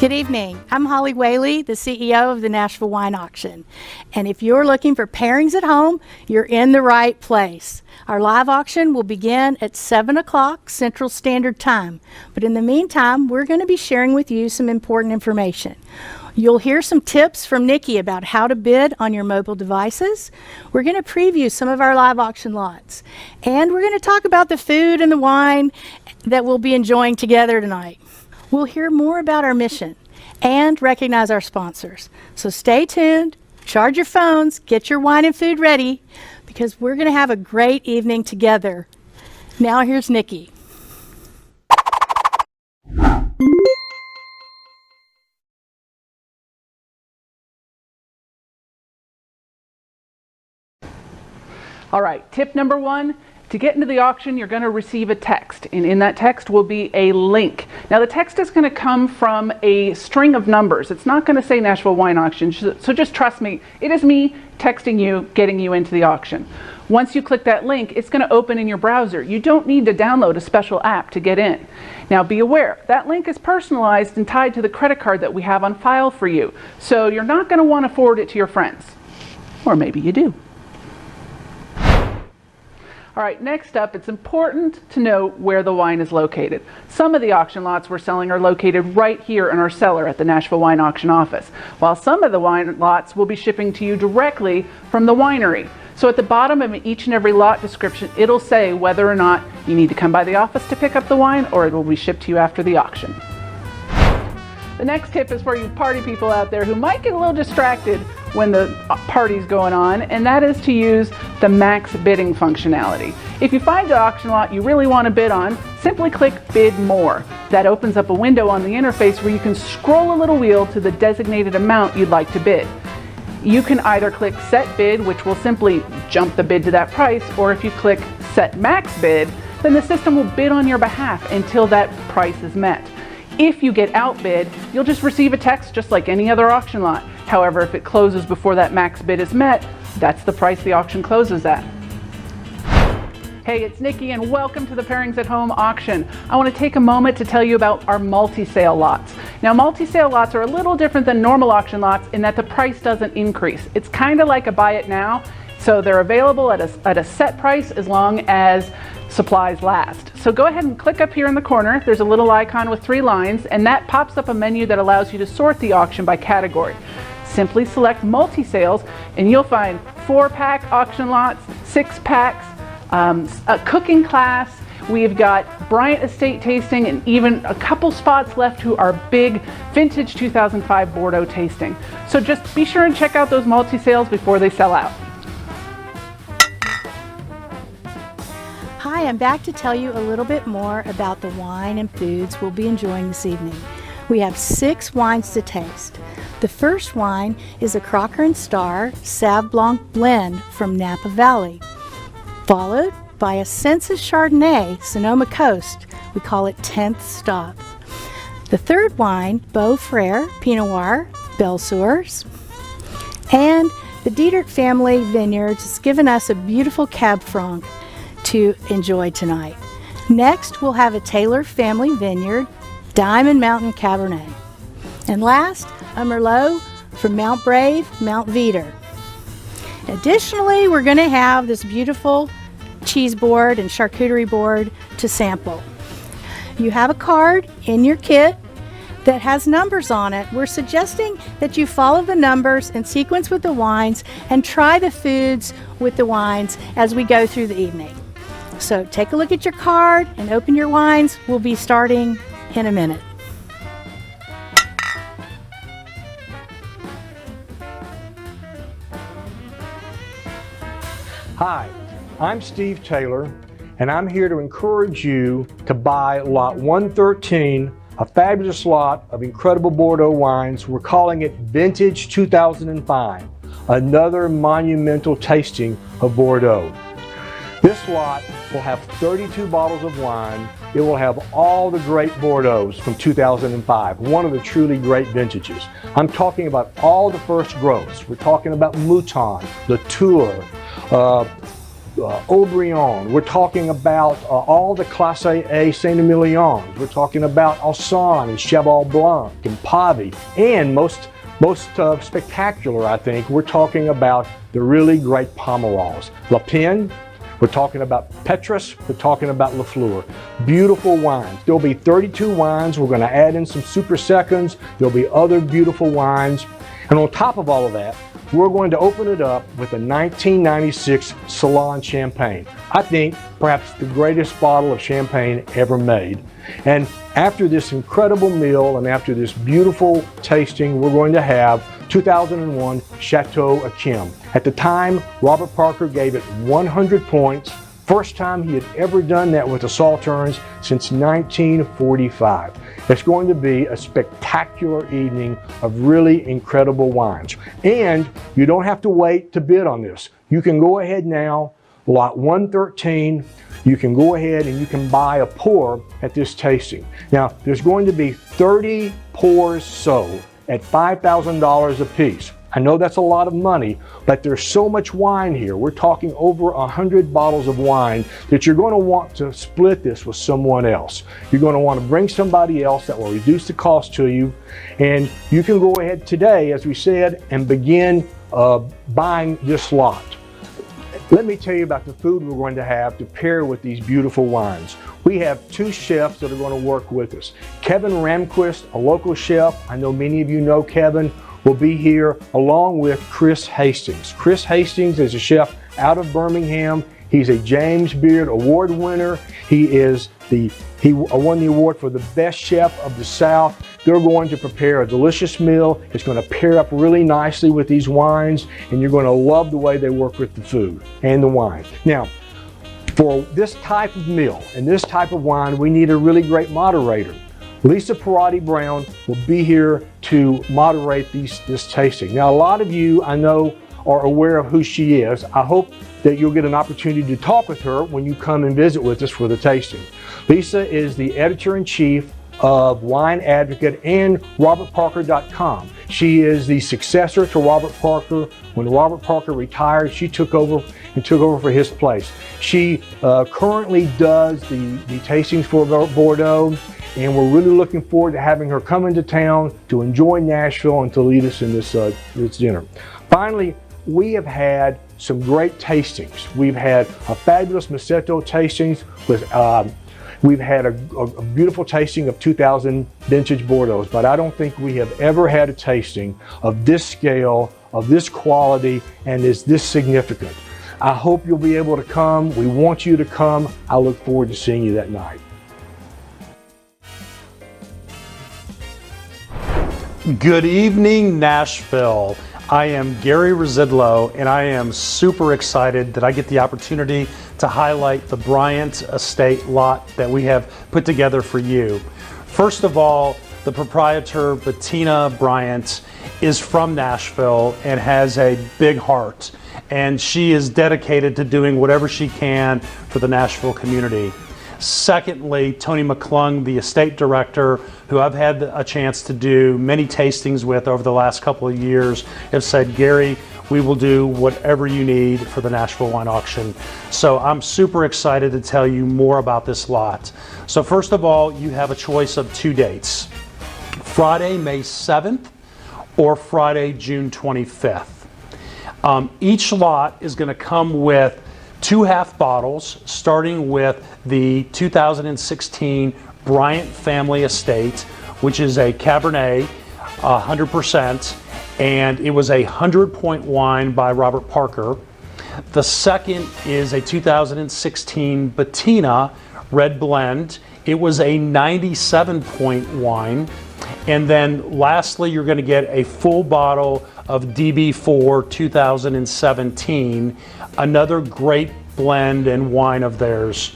Good evening. I'm Holly Whaley, the CEO of the Nashville Wine Auction. And if you're looking for pairings at home, you're in the right place. Our live auction will begin at 7 o'clock Central Standard Time. But in the meantime, we're going to be sharing with you some important information. You'll hear some tips from Nikki about how to bid on your mobile devices. We're going to preview some of our live auction lots. And we're going to talk about the food and the wine that we'll be enjoying together tonight. We'll hear more about our mission and recognize our sponsors. So stay tuned, charge your phones, get your wine and food ready, because we're going to have a great evening together. Now here's Nikki. All right, tip number one. To get into the auction, you're going to receive a text, and in that text will be a link. Now, the text is going to come from a string of numbers. It's not going to say Nashville Wine Auction, so just trust me. It is me texting you, getting you into the auction. Once you click that link, it's going to open in your browser. You don't need to download a special app to get in. Now, be aware, that link is personalized and tied to the credit card that we have on file for you, so you're not going to want to forward it to your friends. Or maybe you do. All right, next up, it's important to know where the wine is located. Some of the auction lots we're selling are located right here in our cellar at the Nashville Wine Auction office, while some of the wine lots will be shipping to you directly from the winery. So at the bottom of each and every lot description, it'll say whether or not you need to come by the office to pick up the wine, or it will be shipped to you after the auction. The next tip is for you party people out there who might get a little distracted when the party's going on, and that is to use the max bidding functionality. If you find an auction lot you really want to bid on, simply click Bid More. That opens up a window on the interface where you can scroll a little wheel to the designated amount you'd like to bid. You can either click Set Bid, which will simply jump the bid to that price, or if you click Set Max Bid, then the system will bid on your behalf until that price is met. If you get outbid, you'll just receive a text just like any other auction lot. However, if it closes before that max bid is met, that's the price the auction closes at. Hey, it's Nikki and welcome to the Pairings at Home auction. I want to take a moment to tell you about our multi-sale lots. Now, multi-sale lots are a little different than normal auction lots in that the price doesn't increase. It's kind of like a buy it now, so they're available at a set price as long as supplies last. So go ahead and click up here in the corner. There's a little icon with 3 lines, and that pops up a menu that allows you to sort the auction by category. Simply select multi-sales and you'll find 4-pack auction lots, 6-packs, a cooking class. We've got Bryant Estate tasting and even a couple spots left to our big vintage 2005 Bordeaux tasting. So just be sure and check out those multi-sales before they sell out. Hi, I'm back to tell you a little bit more about the wine and foods we'll be enjoying this evening. We have 6 wines to taste. The first wine is a Crocker & Starr Sauv Blanc blend from Napa Valley, followed by a Census Chardonnay Sonoma Coast. We call it 10th Stop. The third wine, Beau Frere Pinot Noir Belle Source, and the Diedrich family vineyards has given us a beautiful Cab Franc to enjoy tonight. Next, we'll have a Taylor family vineyard Diamond Mountain Cabernet. And last, a Merlot from Mount Brave, Mount Veeder. Additionally, we're going to have this beautiful cheese board and charcuterie board to sample. You have a card in your kit that has numbers on it. We're suggesting that you follow the numbers in sequence with the wines and try the foods with the wines as we go through the evening. So take a look at your card and open your wines. We'll be starting in a minute. Hi, I'm Steve Taylor, and I'm here to encourage you to buy Lot 113, a fabulous lot of incredible Bordeaux wines. We're calling it Vintage 2005, another monumental tasting of Bordeaux. This lot will have 32 bottles of wine. It will have all the great Bordeaux from 2005, one of the truly great vintages. I'm talking about all the first growths. We're talking about Mouton, the Tour, Aubryon. We're talking about all the Classe A Saint-Emilions. We're talking about Alsan and Cheval Blanc and Pavie. And most spectacular, I think, we're talking about the really great Pomerols. La Pen, we're talking about Petrus, we're talking about Lafleur. Beautiful wines. There'll be 32 wines. We're going to add in some Super Seconds. There'll be other beautiful wines. And on top of all of that, we're going to open it up with a 1996 Salon Champagne. I think perhaps the greatest bottle of champagne ever made. And after this incredible meal and after this beautiful tasting, we're going to have 2001 Chateau Yquem. At the time, Robert Parker gave it 100 points. First time he had ever done that with the Sauternes since 1945. It's going to be a spectacular evening of really incredible wines. And you don't have to wait to bid on this. You can go ahead now, lot 113, you can go ahead and you can buy a pour at this tasting. Now, there's going to be 30 pours sold at $5,000 a piece. I know that's a lot of money, but there's so much wine here. We're talking over 100 bottles of wine that you're going to want to split this with someone else. You're going to want to bring somebody else that will reduce the cost to you. And you can go ahead today, as we said, and begin buying this lot. Let me tell you about the food we're going to have to pair with these beautiful wines. We have two chefs that are going to work with us. Kevin Ramquist, a local chef. I know many of you know Kevin. Will be here along with Chris Hastings. Chris Hastings is a chef out of Birmingham. He's a James Beard Award winner. He won the award for the best chef of the South. They're going to prepare a delicious meal. It's going to pair up really nicely with these wines, and you're going to love the way they work with the food and the wine. Now, for this type of meal and this type of wine, we need a really great moderator. Lisa Perotti Brown will be here to moderate this tasting. Now, a lot of you, I know, are aware of who she is. I hope that you'll get an opportunity to talk with her when you come and visit with us for the tasting. Lisa is the editor-in-chief of Wine Advocate and RobertParker.com. She is the successor to Robert Parker. When Robert Parker retired, she took over for his place. She currently does the tastings for Bordeaux, and we're really looking forward to having her come into town to enjoy Nashville and to lead us in this dinner. Finally, we have had some great tastings. We've had a fabulous Masseto tastings with we've had a beautiful tasting of 2000 vintage Bordeaux, but I don't think we have ever had a tasting of this scale, of this quality, and is this significant. I hope you'll be able to come. We want you to come. I look forward to seeing you that night. Good evening, Nashville. I am Gary Residlow, and I am super excited that I get the opportunity to highlight the Bryant Estate lot that we have put together for you. First of all, the proprietor, Bettina Bryant, is from Nashville and has a big heart, and she is dedicated to doing whatever she can for the Nashville community. Secondly, Tony McClung, the estate director, who I've had a chance to do many tastings with over the last couple of years, have said, Gary, we will do whatever you need for the Nashville Wine Auction. So I'm super excited to tell you more about this lot. So first of all, you have a choice of two dates, Friday, May 7th or Friday, June 25th. Each lot is going to come with 2 half bottles, starting with the 2016 Bryant Family Estate, which is a Cabernet, 100%, and it was a 100-point wine by Robert Parker. The second is a 2016 Bettina Red Blend. It was a 97-point wine. And then lastly, you're going to get a full bottle of DB4 2017, another great blend and wine of theirs.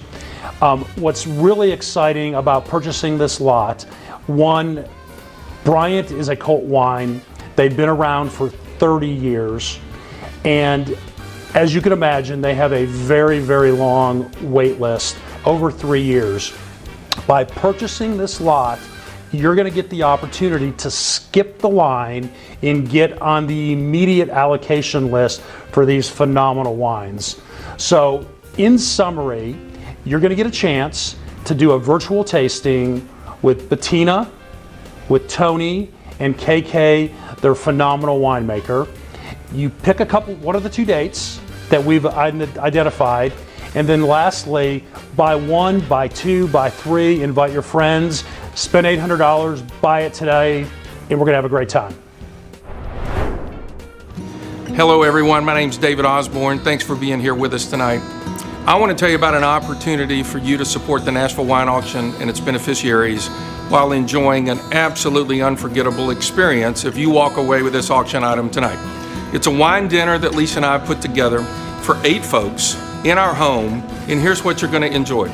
What's really exciting about purchasing this lot, one, Bryant is a cult wine. They've been around for 30 years. And as you can imagine, they have a very, very long wait list, over 3 years. By purchasing this lot, you're going to get the opportunity to skip the line and get on the immediate allocation list for these phenomenal wines. So in summary, you're going to get a chance to do a virtual tasting with Bettina, with Tony, and KK. They're a phenomenal winemaker. You pick a couple, what are the 2 dates that we've identified? And then lastly, buy 1, buy 2, buy 3, invite your friends, spend $800, buy it today, and we're gonna have a great time. Hello everyone, my name's David Osborne. Thanks for being here with us tonight. I want to tell you about an opportunity for you to support the Nashville Wine Auction and its beneficiaries while enjoying an absolutely unforgettable experience if you walk away with this auction item tonight. It's a wine dinner that Lisa and I put together for 8 folks in our home, and here's what you're going to enjoy.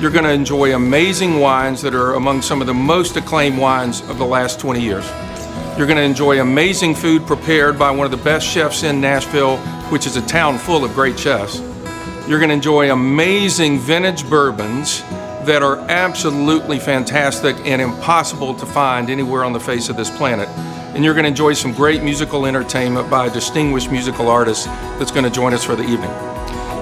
You're going to enjoy amazing wines that are among some of the most acclaimed wines of the last 20 years. You're going to enjoy amazing food prepared by one of the best chefs in Nashville, which is a town full of great chefs. You're going to enjoy amazing vintage bourbons that are absolutely fantastic and impossible to find anywhere on the face of this planet. And you're going to enjoy some great musical entertainment by a distinguished musical artist that's going to join us for the evening.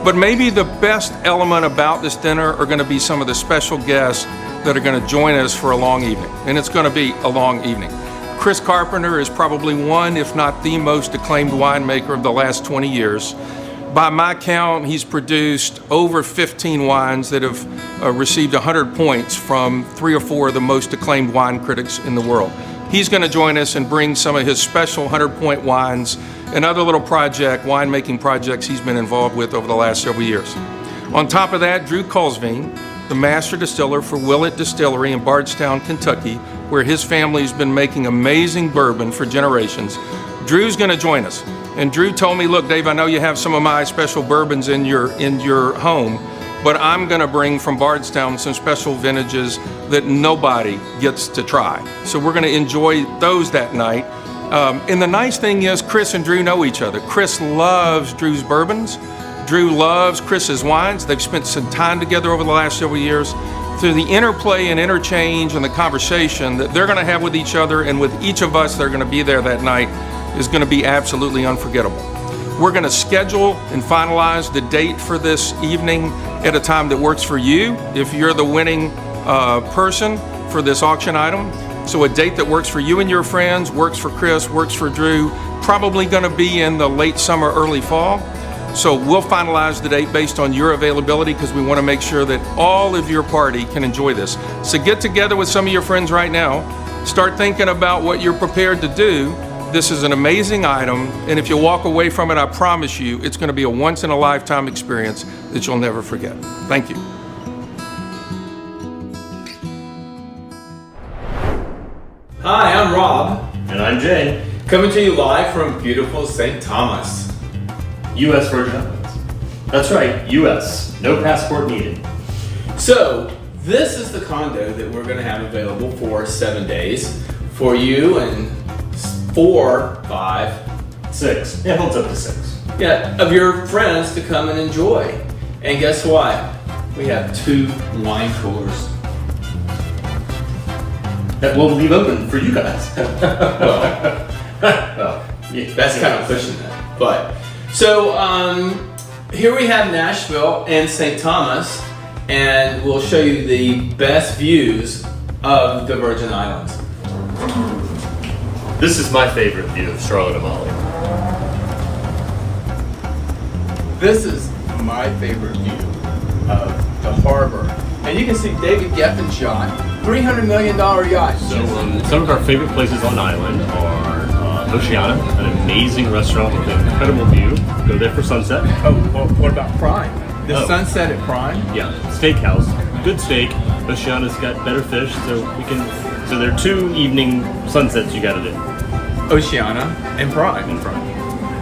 But maybe the best element about this dinner are going to be some of the special guests that are going to join us for a long evening. And it's going to be a long evening. Chris Carpenter is probably one, if not the most acclaimed winemaker of the last 20 years. By my count, he's produced over 15 wines that have received 100 points from 3 or 4 of the most acclaimed wine critics in the world. He's going to join us and bring some of his special 100-point wines and other little winemaking projects he's been involved with over the last several years. On top of that, Drew Colsveen, the master distiller for Willett Distillery in Bardstown, Kentucky, where his family's been making amazing bourbon for generations. Drew's going to join us. And Drew told me, look, Dave, I know you have some of my special bourbons in your home, but I'm going to bring from Bardstown some special vintages that nobody gets to try. So we're going to enjoy those that night. And the nice thing is Chris and Drew know each other. Chris loves Drew's bourbons. Drew loves Chris's wines. They've spent some time together over the last several years. Through the interplay and interchange and the conversation that they're going to have with each other and with each of us that are going to be there that night is going to be absolutely unforgettable. We're going to schedule and finalize the date for this evening at a time that works for you if you're the winning person for this auction item. So a date that works for you and your friends, works for Chris, works for Drew, probably going to be in the late summer, early fall. So we'll finalize the date based on your availability because we want to make sure that all of your party can enjoy this. So get together with some of your friends right now. Start thinking about what you're prepared to do. This is an amazing item, and if you walk away from it, I promise you, it's going to be a once-in-a-lifetime experience that you'll never forget. Thank you. Hi, I'm Rob. And I'm Jay. Coming to you live from beautiful St. Thomas. U.S. Virgin Islands. That's right, U.S. No passport needed. So, this is the condo that we're going to have available for 7 days for you and 4, 5, 6. Yeah, holds up to 6. Yeah, of your friends to come and enjoy. And guess what? We have 2 wine coolers. That we'll leave open for you guys. Well, yeah, that's kind of pushing that. But so here we have Nashville and St. Thomas, and we'll show you the best views of the Virgin Islands. This is my favorite view of Charlotte Amalie. This is my favorite view of the harbor. And you can see David Geffen shot, $300 million yacht. So some of our favorite places on island are Oceana, an amazing restaurant with an incredible view. Go there for sunset. Oh, well, what about Prime? The sunset at Prime? Yeah, steakhouse, good steak. Oceana's got better fish, so so there are 2 evening sunsets you gotta do. Oceana and Prime.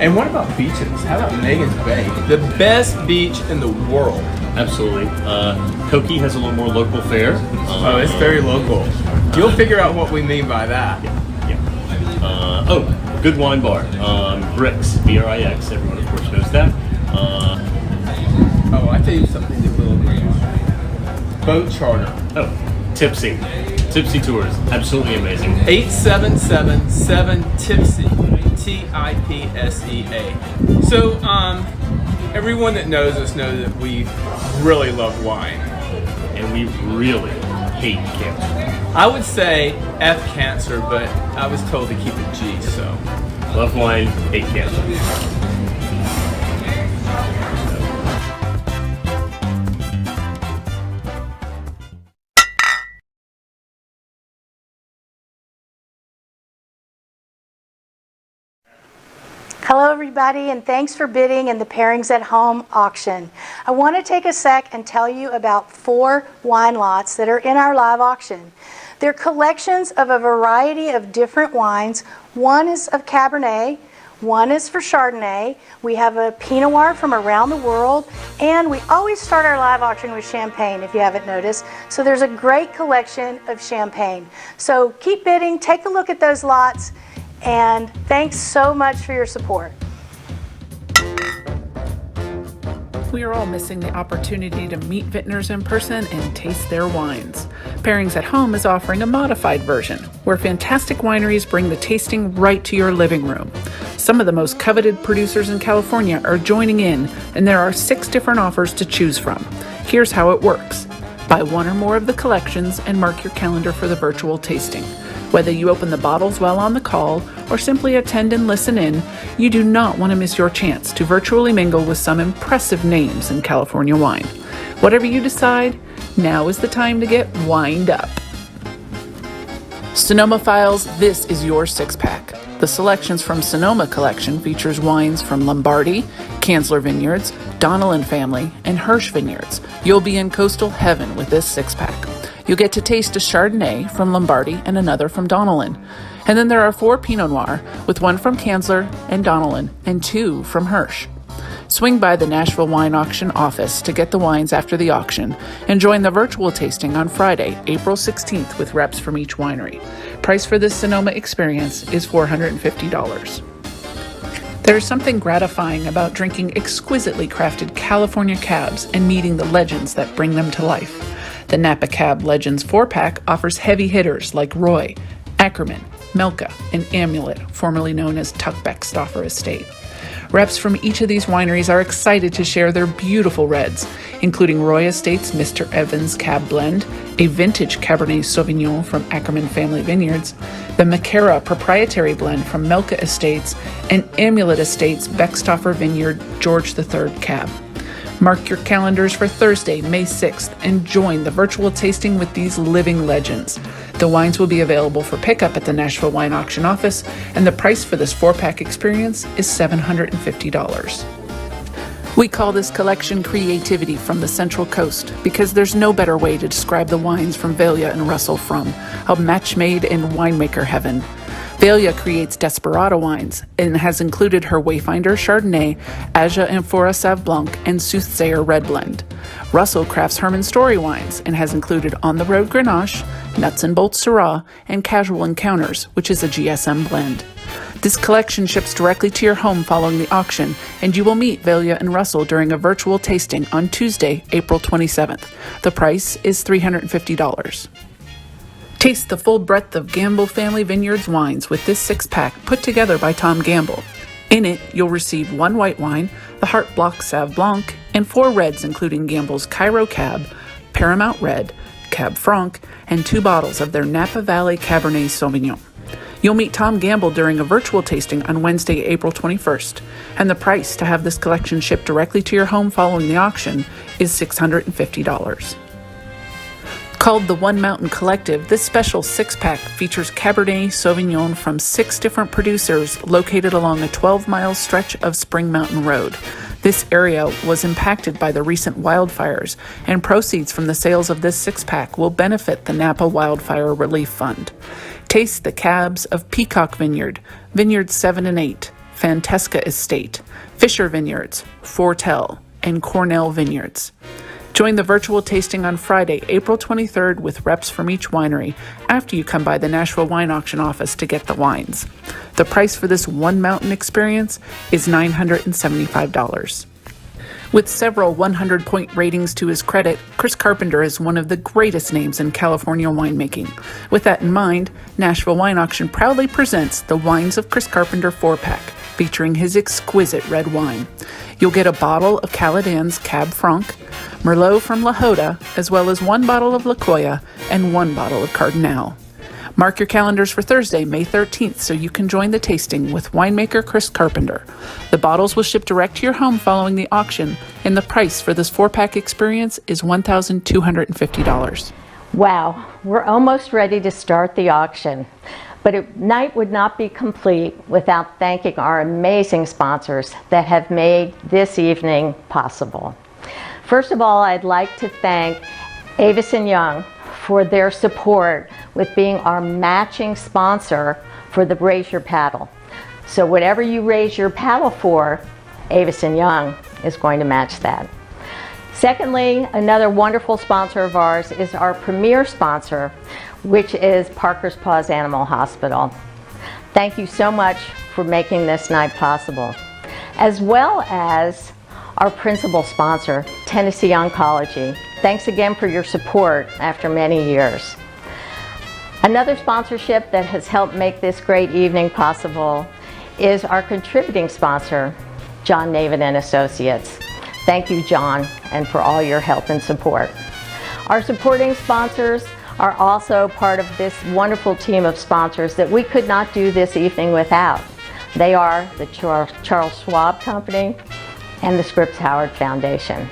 And what about beaches? How about Megan's Bay? The best beach in the world. Absolutely. Koki has a little more local fare. Oh, it's very local. You'll figure out what we mean by that. Yeah. Good wine bar. Brix, B-R-I-X. Everyone, of course, knows that. I tell you something that we'll agree on. Boat charter. Tipsy. Tipsy Tours. Absolutely amazing. 877-7-TIPSEA. T-I-P-S-E-A. So, everyone that knows us knows that we really love wine. And we really hate cancer. I would say F cancer, but I was told to keep it G, so. Love wine, hate cancer. Hello everybody, and thanks for bidding in the Pairings at Home auction. I want to take a sec and tell you about 4 wine lots that are in our live auction. They're collections of a variety of different wines. One is of Cabernet, one is for Chardonnay. We have a Pinot Noir from around the world, and we always start our live auction with champagne, if you haven't noticed. So there's a great collection of champagne. So keep bidding, take a look at those lots, and thanks so much for your support. We are all missing the opportunity to meet vintners in person and taste their wines. Pairings at Home is offering a modified version, where fantastic wineries bring the tasting right to your living room. Some of the most coveted producers in California are joining in, and there are 6 different offers to choose from. Here's how it works. Buy 1 or more of the collections and mark your calendar for the virtual tasting. Whether you open the bottles while on the call or simply attend and listen in, you do not want to miss your chance to virtually mingle with some impressive names in California wine. Whatever you decide, now is the time to get wined up. Sonoma Files, this is your 6-pack. The Selections from Sonoma collection features wines from Lombardi, Kanzler Vineyards, Donnellan Family, and Hirsch Vineyards. You'll be in coastal heaven with this 6-pack. You'll get to taste a Chardonnay from Lombardi and another from Donnellan. And then there are 4 Pinot Noir, with 1 from Kanzler and Donnellan and 2 from Hirsch. Swing by the Nashville Wine Auction office to get the wines after the auction and join the virtual tasting on Friday, April 16th with reps from each winery. Price for this Sonoma experience is $450. There's something gratifying about drinking exquisitely crafted California cabs and meeting the legends that bring them to life. The Napa Cab Legends 4-pack offers heavy hitters like Roy, Ackerman, Melka, and Amulet, formerly known as Tuckbeck-Stauffer Estate. Reps from each of these wineries are excited to share their beautiful reds, including Roy Estate's Mr. Evans Cab Blend, a vintage Cabernet Sauvignon from Ackerman Family Vineyards, the Macara Proprietary Blend from Melka Estates, and Amulet Estates Beckstoffer Vineyard George III Cab. Mark your calendars for Thursday, May 6th, and join the virtual tasting with these living legends. The wines will be available for pickup at the Nashville Wine Auction office, and the price for this 4-pack experience is $750. We call this collection Creativity from the Central Coast because there's no better way to describe the wines from Velia and Russell From, a match made in winemaker heaven. Velia creates Desperado wines and has included her Wayfinder Chardonnay, Aja Amphora Sauv Blanc, and Soothsayer Red Blend. Russell crafts Herman Story wines and has included On the Road Grenache, Nuts and Bolts Syrah, and Casual Encounters, which is a GSM blend. This collection ships directly to your home following the auction, and you will meet Velia and Russell during a virtual tasting on Tuesday, April 27th. The price is $350. Taste the full breadth of Gamble Family Vineyards wines with this 6-pack put together by Tom Gamble. In it, you'll receive 1 white wine, the Heart Block Sauv Blanc, and 4 reds including Gamble's Cairo Cab, Paramount Red, Cab Franc, and 2 bottles of their Napa Valley Cabernet Sauvignon. You'll meet Tom Gamble during a virtual tasting on Wednesday, April 21st, and the price to have this collection shipped directly to your home following the auction is $650. Called the One Mountain Collective, this special 6-pack features Cabernet Sauvignon from 6 different producers located along a 12-mile stretch of Spring Mountain Road. This area was impacted by the recent wildfires, and proceeds from the sales of this 6-pack will benefit the Napa Wildfire Relief Fund. Taste the cabs of Peacock Vineyard, Vineyards 7 and 8, Fantesca Estate, Fisher Vineyards, Fortell, and Cornell Vineyards. Join the virtual tasting on Friday, April 23rd with reps from each winery after you come by the Nashville Wine Auction office to get the wines. The price for this One Mountain experience is $975. With several 100-point ratings to his credit, Chris Carpenter is one of the greatest names in California winemaking. With that in mind, Nashville Wine Auction proudly presents the Wines of Chris Carpenter 4-pack, featuring his exquisite red wine. You'll get a bottle of Caladan's Cab Franc, Merlot from La Joda, as well as 1 bottle of La Coya and 1 bottle of Cardinal. Mark your calendars for Thursday, May 13th, so you can join the tasting with winemaker Chris Carpenter. The bottles will ship direct to your home following the auction, and the price for this 4-pack experience is $1,250. Wow, we're almost ready to start the auction. But a night would not be complete without thanking our amazing sponsors that have made this evening possible. First of all, I'd like to thank Avis & Young for their support with being our matching sponsor for the Raise Your Paddle. So whatever you raise your paddle for, Avis & Young is going to match that. Secondly, another wonderful sponsor of ours is our premier sponsor, which is Parker's Paws Animal Hospital. Thank you so much for making this night possible. As well as our principal sponsor, Tennessee Oncology. Thanks again for your support after many years. Another sponsorship that has helped make this great evening possible is our contributing sponsor, John Navin and Associates. Thank you, John, and for all your help and support. Our supporting sponsors are also part of this wonderful team of sponsors that we could not do this evening without. They are the Charles Schwab Company and the Scripps Howard Foundation.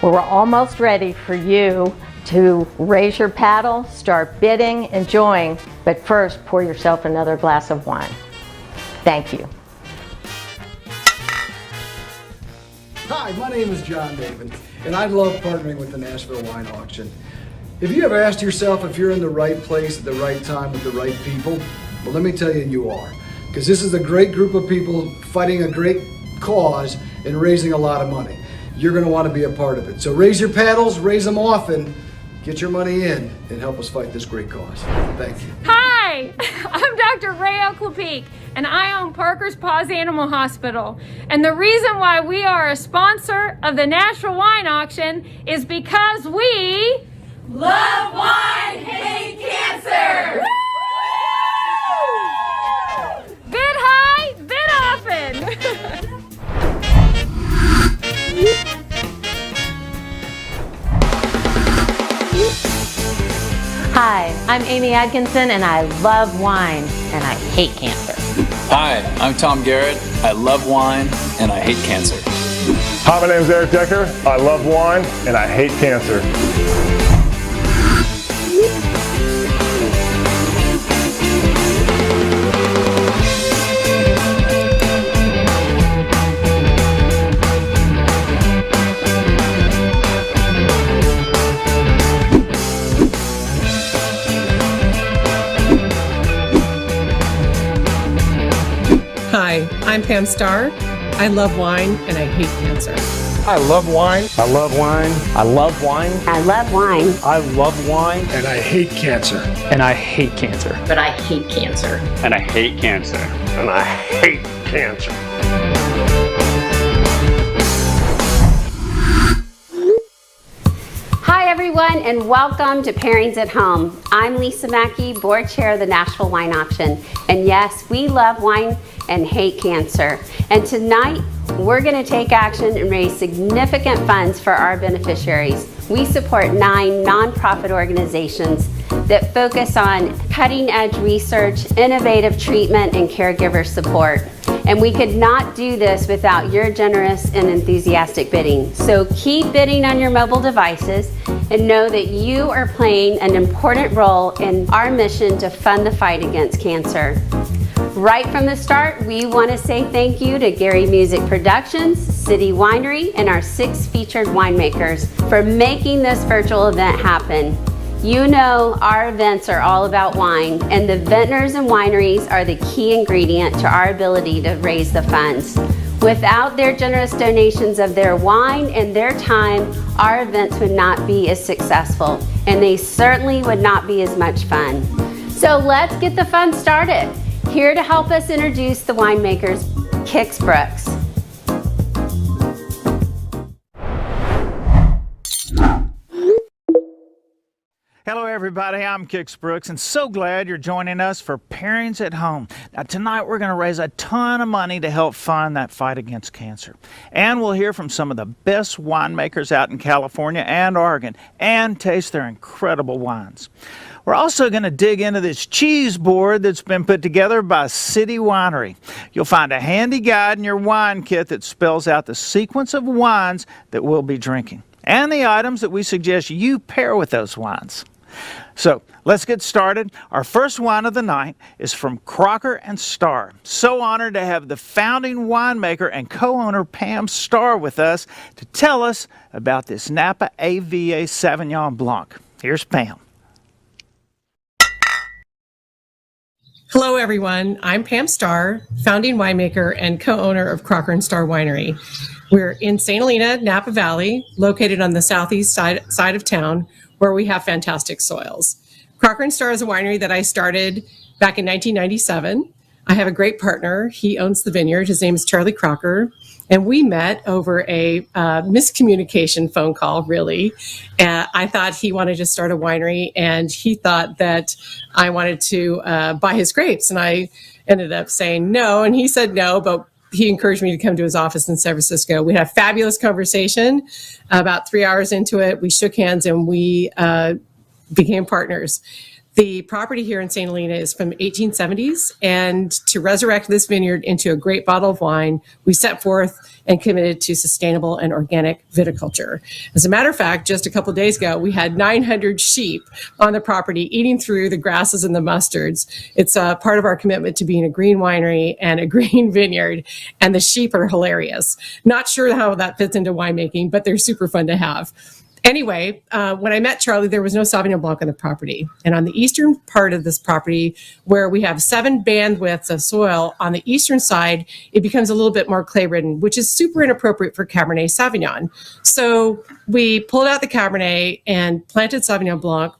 Well, we're almost ready for you to raise your paddle, start bidding, enjoying, but first pour yourself another glass of wine. Thank you. Hi, my name is John David, and I love partnering with the Nashville Wine Auction. Have you ever asked yourself if you're in the right place at the right time with the right people? Well, let me tell you, you are. Because this is a great group of people fighting a great cause and raising a lot of money. You're going to want to be a part of it. So raise your paddles, raise them often, get your money in, and help us fight this great cause. Thank you. Hi, I'm Dr. Ray Oklepeak, and I own Parker's Paws Animal Hospital. And the reason why we are a sponsor of the Nashville Wine Auction is because we love wine, hate cancer! Bid high, bid often! Hi, I'm Amy Atkinson, and I love wine, and I hate cancer. Hi, I'm Tom Garrett. I love wine, and I hate cancer. Hi, my name is Eric Decker. I love wine, and I hate cancer. Hi, I'm Pam Starr. I love wine and I hate cancer. I love wine. I love wine. I love wine. I love wine. I love wine. And I hate cancer. And I hate cancer. But I hate cancer. And I hate cancer. And I hate cancer. Hi everyone, and welcome to Pairings at Home. I'm Lisa Mackey, board chair of the Nashville Wine Auction. And yes, we love wine and hate cancer. And tonight, we're going to take action and raise significant funds for our beneficiaries. We support 9 nonprofit organizations that focus on cutting-edge research, innovative treatment, and caregiver support. And we could not do this without your generous and enthusiastic bidding. So keep bidding on your mobile devices and know that you are playing an important role in our mission to fund the fight against cancer. Right from the start, we want to say thank you to Gary Music Productions, City Winery, and our 6 featured winemakers for making this virtual event happen. You know our events are all about wine, and the vintners and wineries are the key ingredient to our ability to raise the funds. Without their generous donations of their wine and their time, our events would not be as successful, and they certainly would not be as much fun. So let's get the fun started. Here to help us introduce the winemakers, Kix Brooks. Hello everybody, I'm Kix Brooks and so glad you're joining us for Pairings at Home. Now tonight we're going to raise a ton of money to help fund that fight against cancer. And we'll hear from some of the best winemakers out in California and Oregon and taste their incredible wines. We're also going to dig into this cheese board that's been put together by City Winery. You'll find a handy guide in your wine kit that spells out the sequence of wines that we'll be drinking and the items that we suggest you pair with those wines. So let's get started. Our first wine of the night is from Crocker and Starr. So honored to have the founding winemaker and co-owner Pam Starr with us to tell us about this Napa AVA Sauvignon Blanc. Here's Pam. Hello, everyone. I'm Pam Starr, founding winemaker and co-owner of Crocker and Starr Winery. We're in St. Helena, Napa Valley, located on the southeast side of town, where we have fantastic soils. Crocker and Starr is a winery that I started back in 1997. I have a great partner. He owns the vineyard. His name is Charlie Crocker. And we met over a miscommunication phone call, really. I thought he wanted to start a winery, and he thought that I wanted to buy his grapes. And I ended up saying no, and he said no, but he encouraged me to come to his office in San Francisco. We had a fabulous conversation. About 3 hours into it, we shook hands and we became partners. The property here in St. Helena is from 1870s, and to resurrect this vineyard into a great bottle of wine, we set forth and committed to sustainable and organic viticulture. As a matter of fact, just a couple of days ago, we had 900 sheep on the property eating through the grasses and the mustards. It's part of our commitment to being a green winery and a green vineyard, and the sheep are hilarious. Not sure how that fits into winemaking, but they're super fun to have. Anyway, when I met Charlie, there was no Sauvignon Blanc on the property. And on the eastern part of this property, where we have 7 bandwidths of soil, on the eastern side, it becomes a little bit more clay-ridden, which is super inappropriate for Cabernet Sauvignon. So we pulled out the Cabernet and planted Sauvignon Blanc.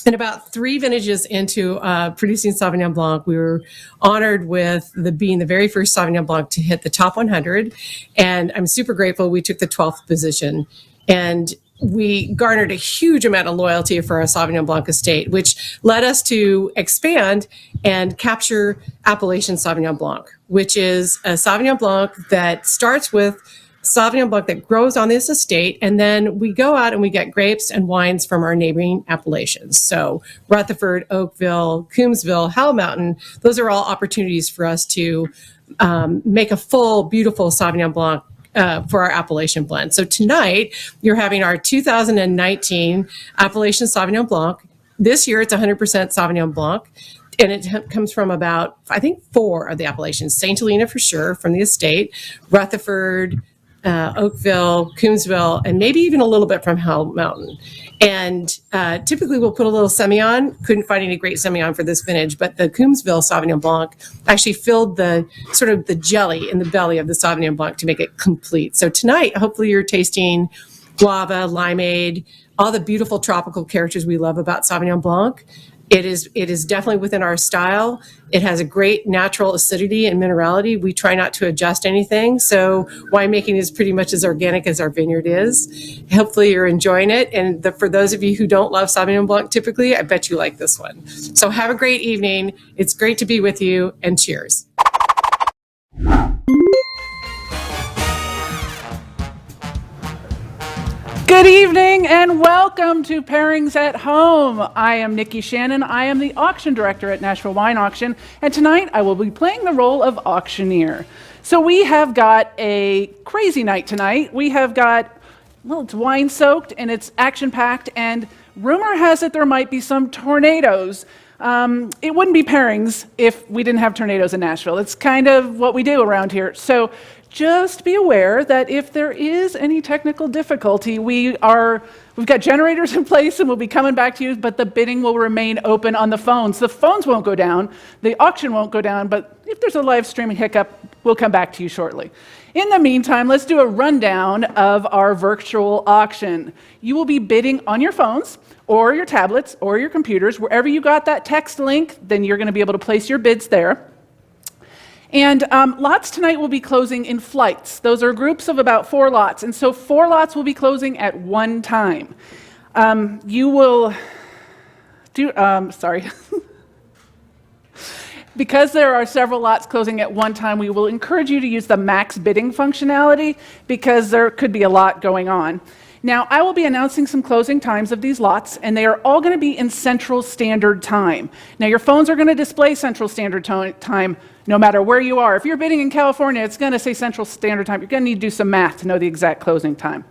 And about 3 vintages into producing Sauvignon Blanc, we were honored with being the very first Sauvignon Blanc to hit the top 100. And I'm super grateful we took the 12th position. And we garnered a huge amount of loyalty for our Sauvignon Blanc estate, which led us to expand and capture Appellation Sauvignon Blanc, which is a Sauvignon Blanc that starts with Sauvignon Blanc that grows on this estate, and then we go out and we get grapes and wines from our neighboring appellations. So Rutherford, Oakville, Coombsville, Howell Mountain, those are all opportunities for us to make a full, beautiful Sauvignon Blanc for our Appellation blend. So tonight, you're having our 2019 Appellation Sauvignon Blanc. This year, it's 100% Sauvignon Blanc. And it comes from about, I think, 4 of the appellations. St. Helena for sure, from the estate, Rutherford, Oakville, Coombsville, and maybe even a little bit from Howell Mountain. And typically we'll put a little Semillon. Couldn't find any great Semillon for this vintage, but the Coombsville Sauvignon Blanc actually filled the sort of the jelly in the belly of the Sauvignon Blanc to make it complete. So tonight, hopefully you're tasting guava, limeade, all the beautiful tropical characters we love about Sauvignon Blanc. It is definitely within our style. It has a great natural acidity and minerality. We try not to adjust anything. So winemaking is pretty much as organic as our vineyard is. Hopefully you're enjoying it. And for those of you who don't love Sauvignon Blanc typically, I bet you like this one. So have a great evening. It's great to be with you, and cheers. Good evening and welcome to Pairings at Home. I am Nikki Shannon. I am the auction director at Nashville Wine Auction, and tonight I will be playing the role of auctioneer. So we have got a crazy night tonight. We have got, well, it's wine soaked and it's action packed, and rumor has it there might be some tornadoes. It wouldn't be Pairings if we didn't have tornadoes in Nashville. It's kind of what we do around here. So just be aware that if there is any technical difficulty, we've got generators in place and we'll be coming back to you, but the bidding will remain open on the phones. The phones won't go down, the auction won't go down, but if there's a live streaming hiccup, we'll come back to you shortly. In the meantime, let's do a rundown of our virtual auction. You will be bidding on your phones or your tablets or your computers. Wherever you got that text link, then you're going to be able to place your bids there. And lots tonight will be closing in flights. Those are groups of about 4 lots. And so 4 lots will be closing at one time. You will sorry. Because there are several lots closing at one time, we will encourage you to use the max bidding functionality because there could be a lot going on. Now, I will be announcing some closing times of these lots, and they are all going to be in Central Standard Time. Now, your phones are going to display Central Standard Time no matter where you are. If you're bidding in California, it's going to say Central Standard Time. You're going to need to do some math to know the exact closing time.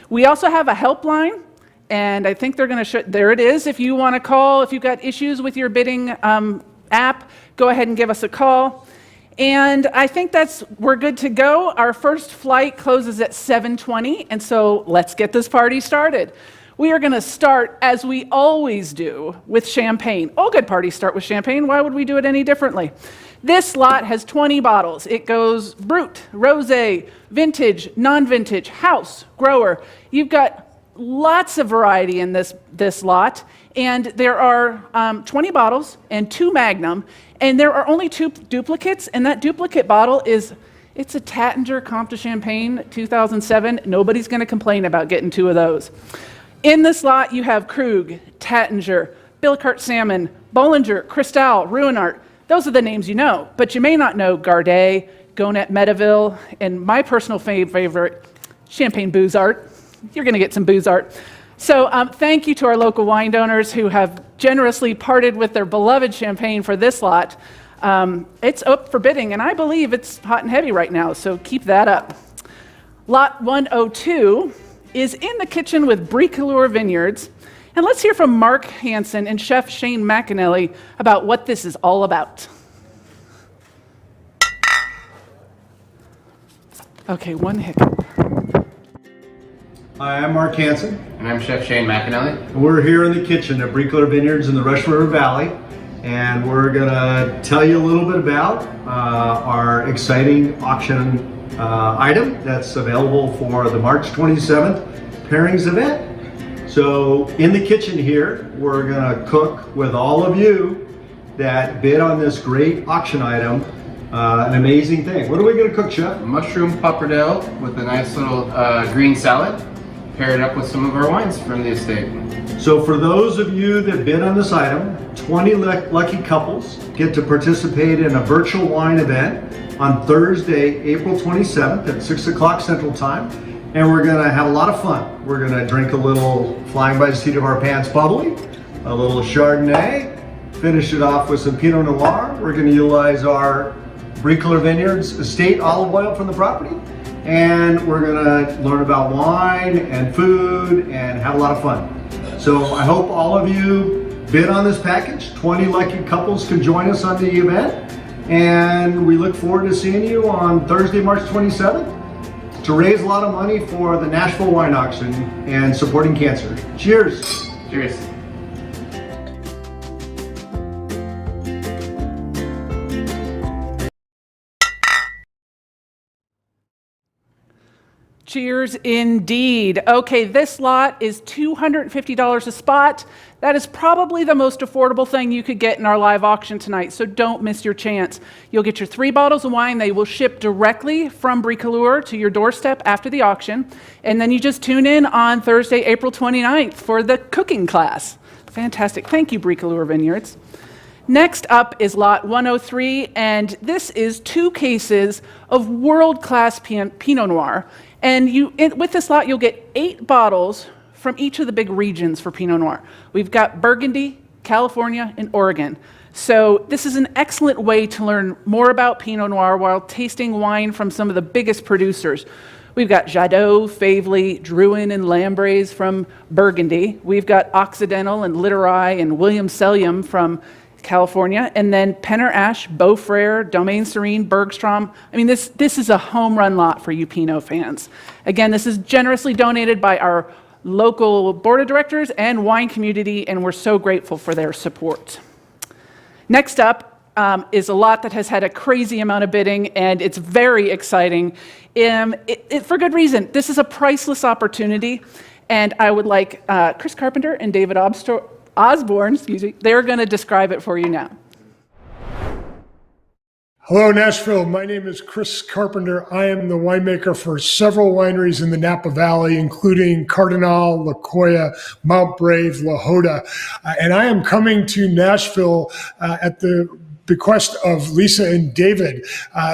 We also have a helpline, and I think they're going to show, there it is. If you want to call, if you've got issues with your bidding app, go ahead and give us a call. And I think we're good to go. Our first flight closes at 7:20, and so let's get this party started. We are going to start, as we always do, with champagne. All good parties start with champagne. Why would we do it any differently? This lot has 20 bottles. It goes Brut, Rosé, Vintage, Non-Vintage, House, Grower. You've got lots of variety in this lot, and there are 20 bottles and 2 Magnum, and there are only 2 duplicates, and that duplicate bottle it's a Tattinger Comte de Champagne 2007. Nobody's going to complain about getting 2 of those. In this lot, you have Krug, Tattinger, Billicart Salmon, Bollinger, Cristal, Ruinart. Those are the names you know, but you may not know Gardet, Gonet Medeville, and my personal favorite, Champagne Boozart. You're going to get some Boozart. So thank you to our local wine donors who have generously parted with their beloved champagne for this lot. It's up for bidding, and I believe it's hot and heavy right now, so keep that up. Lot 102 is in the kitchen with Bricoleur Vineyards. And let's hear from Mark Hansen and Chef Shane McAnally about what this is all about. Okay, one hiccup. Hi, I'm Mark Hansen. And I'm Chef Shane McAnally. We're here in the kitchen at Bricoleur Vineyards in the Rush River Valley, and we're gonna tell you a little bit about our exciting auction item that's available for the March 27th Pairings event. So in the kitchen here, we're gonna cook with all of you that bid on this great auction item, an amazing thing. What are we gonna cook, Chef? Mushroom pappardelle with a nice little green salad. Pair it up with some of our wines from the estate. So for those of you that bid on this item, 20 lucky couples get to participate in a virtual wine event on Thursday, April 27th at 6 o'clock Central Time. And we're gonna have a lot of fun. We're gonna drink a little flying by the seat of our pants bubbly, a little Chardonnay, finish it off with some Pinot Noir. We're gonna utilize our Bricoleur Vineyards estate olive oil from the property. And we're gonna learn about wine and food and have a lot of fun. So I hope all of you bid on this package. 20 lucky couples can join us on the event. And we look forward to seeing you on Thursday, March 27th to raise a lot of money for the Nashville Wine Auction and supporting cancer. Cheers. Cheers. Cheers indeed. Okay, this lot is $250 a spot. That is probably the most affordable thing you could get in our live auction tonight, so don't miss your chance. You'll get your 3 bottles of wine. They will ship directly from Bricoleur to your doorstep after the auction, and then you just tune in on Thursday, April 29th for the cooking class. Fantastic. Thank you, Bricoleur Vineyards. Next up is lot 103, and this is 2 cases of world-class Pinot Noir. And with this lot, you'll get 8 bottles from each of the big regions for Pinot Noir. We've got Burgundy, California, and Oregon. So this is an excellent way to learn more about Pinot Noir while tasting wine from some of the biggest producers. We've got Jadot, Favely, Drouhin, and Lambrays from Burgundy. We've got Occidental and Littorai and William Sellium from California, and then Penner Ash, Beaufrere, Domaine Serene, Bergstrom. I mean, this is a home run lot for you Pinot fans. Again, this is generously donated by our local board of directors and wine community, and we're so grateful for their support. Next up is a lot that has had a crazy amount of bidding, and it's very exciting. For good reason. This is a priceless opportunity, and I would like Chris Carpenter and David Osborne, they're going to describe it for you now. Hello, Nashville. My name is Chris Carpenter. I am the winemaker for several wineries in the Napa Valley, including Cardinal, La Jolla, Mount Brave, La Jolla. And I am coming to Nashville at the bequest of Lisa and David,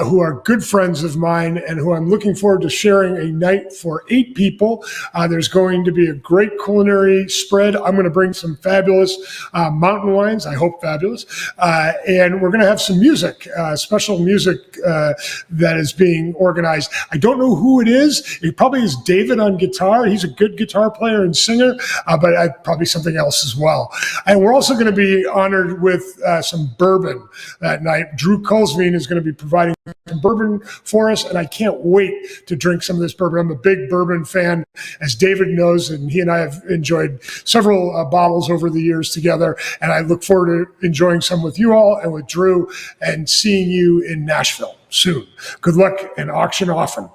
who are good friends of mine and who I'm looking forward to sharing a night for 8 people. There's going to be a great culinary spread. I'm going to bring some fabulous mountain wines, I hope fabulous, and we're going to have some music, special music that is being organized. I don't know who it is. It probably is David on guitar. He's a good guitar player and singer, but probably something else as well. And we're also going to be honored with some bourbon that night. Drew Colesveen is going to be providing some bourbon for us, and I can't wait to drink some of this bourbon. I'm a big bourbon fan, as David knows, and he and I have enjoyed several bottles over the years together, and I look forward to enjoying some with you all and with Drew and seeing you in Nashville soon. Good luck and auction often.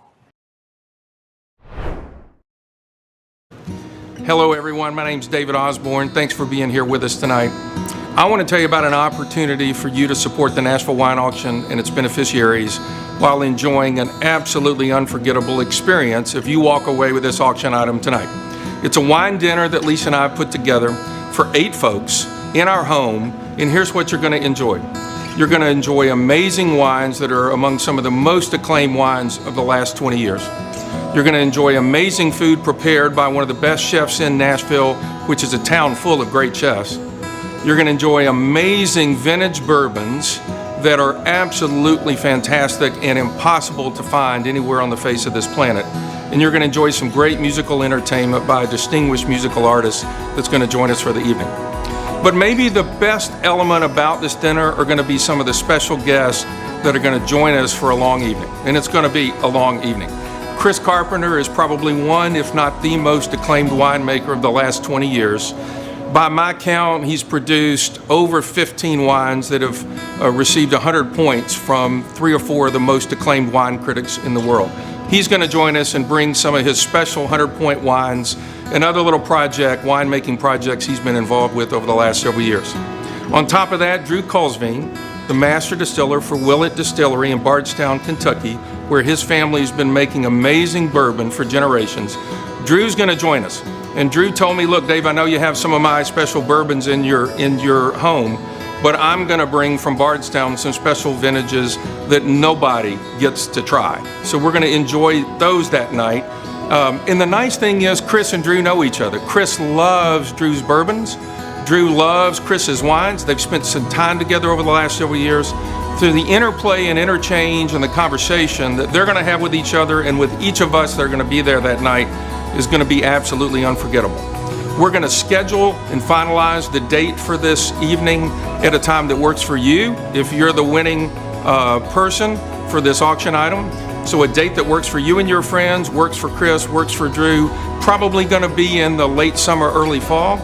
Hello, everyone. My name's David Osborne. Thanks for being here with us tonight. I want to tell you about an opportunity for you to support the Nashville Wine Auction and its beneficiaries while enjoying an absolutely unforgettable experience if you walk away with this auction item tonight. It's a wine dinner that Lisa and I put together for 8 folks in our home, and here's what you're going to enjoy. You're going to enjoy amazing wines that are among some of the most acclaimed wines of the last 20 years. You're going to enjoy amazing food prepared by one of the best chefs in Nashville, which is a town full of great chefs. You're going to enjoy amazing vintage bourbons that are absolutely fantastic and impossible to find anywhere on the face of this planet. And you're going to enjoy some great musical entertainment by a distinguished musical artist that's going to join us for the evening. But maybe the best element about this dinner are going to be some of the special guests that are going to join us for a long evening. And it's going to be a long evening. Chris Carpenter is probably one, if not the most acclaimed winemaker of the last 20 years. By my count, he's produced over 15 wines that have received 100 points from 3 or 4 of the most acclaimed wine critics in the world. He's going to join us and bring some of his special 100-point wines and other little winemaking projects he's been involved with over the last several years. On top of that, Drew Colesveen, the master distiller for Willett Distillery in Bardstown, Kentucky, where his family's been making amazing bourbon for generations. Drew's going to join us. And Drew told me, look, Dave, I know you have some of my special bourbons in your home, but I'm going to bring from Bardstown some special vintages that nobody gets to try. So we're going to enjoy those that night. And the nice thing is Chris and Drew know each other. Chris loves Drew's bourbons. Drew loves Chris's wines. They've spent some time together over the last several years. Through the interplay and interchange and the conversation that they're going to have with each other and with each of us that are going to be there that night is going to be absolutely unforgettable. We're going to schedule and finalize the date for this evening at a time that works for you if you're the winning person for this auction item. So a date that works for you and your friends, works for Chris, works for Drew, probably going to be in the late summer, early fall.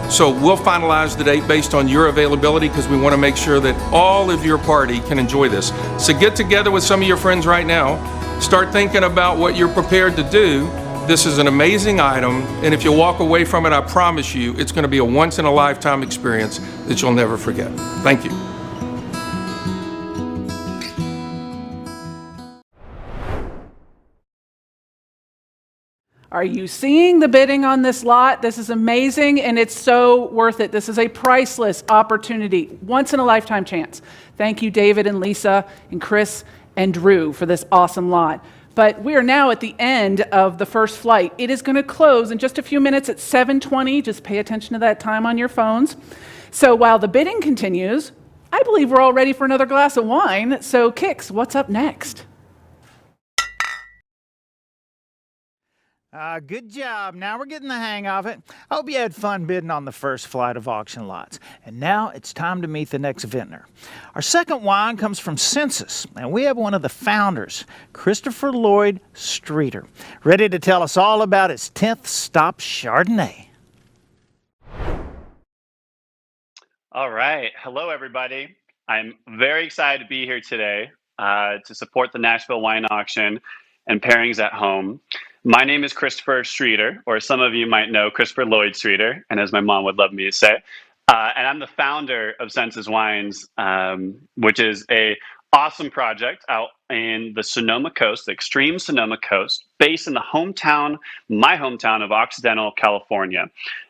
So we'll finalize the date based on your availability because we want to make sure that all of your party can enjoy this. So get together with some of your friends right now. Start thinking about what you're prepared to do. This is an amazing item, and if you walk away from it, I promise you, it's going to be a once-in-a-lifetime experience that you'll never forget. Thank you. Are you seeing the bidding on this lot? This is amazing, and it's so worth it. This is a priceless opportunity, once-in-a-lifetime chance. Thank you, David and Lisa and Chris and Drew, for this awesome lot. But we are now at the end of the first flight. It is going to close in just a few minutes at 7:20. Just pay attention to that time on your phones. So while the bidding continues, I believe we're all ready for another glass of wine. So Kix, what's up next? Good job. Now we're getting the hang of it. I hope you had fun bidding on the first flight of auction lots. And now it's time to meet the next vintner. Our second wine comes from Census, and we have one of the founders, Christopher Lloyd Streeter, ready to tell us all about his 10th Stop Chardonnay. All right. Hello, everybody. I'm very excited to be here today to support the Nashville Wine Auction and Pairings at Home. My name is Christopher Streeter, or some of you might know Christopher Lloyd Streeter, and as my mom would love me to say. And I'm the founder of Census Wines, which is a awesome project out in the Sonoma coast, the extreme Sonoma coast, based in the my hometown of Occidental, California,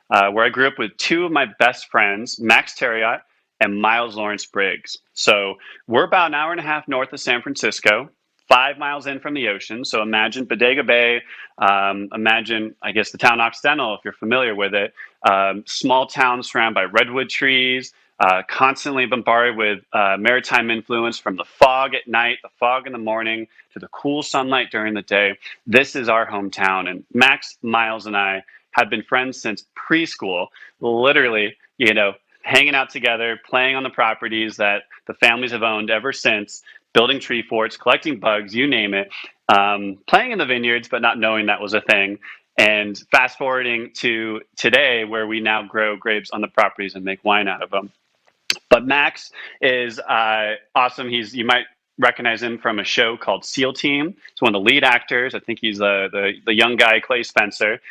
where I grew up with two of my best friends, Max Terriot and Miles Lawrence Briggs. So we're about an hour and a half north of San Francisco, 5 miles in from the ocean. So imagine Bodega Bay, imagine, I guess, the town Occidental, if you're familiar with it. Small town surrounded by redwood trees, constantly bombarded with maritime influence from the fog at night, the fog in the morning, to the cool sunlight during the day. This is our hometown. And Max, Miles, and I have been friends since preschool, literally, hanging out together, playing on the properties that the families have owned ever since, building tree forts, collecting bugs, you name it, playing in the vineyards, but not knowing that was a thing. And fast forwarding to today, where we now grow grapes on the properties and make wine out of them. But Max is awesome. You might recognize him from a show called SEAL Team. He's one of the lead actors. I think he's the young guy, Clay Spencer.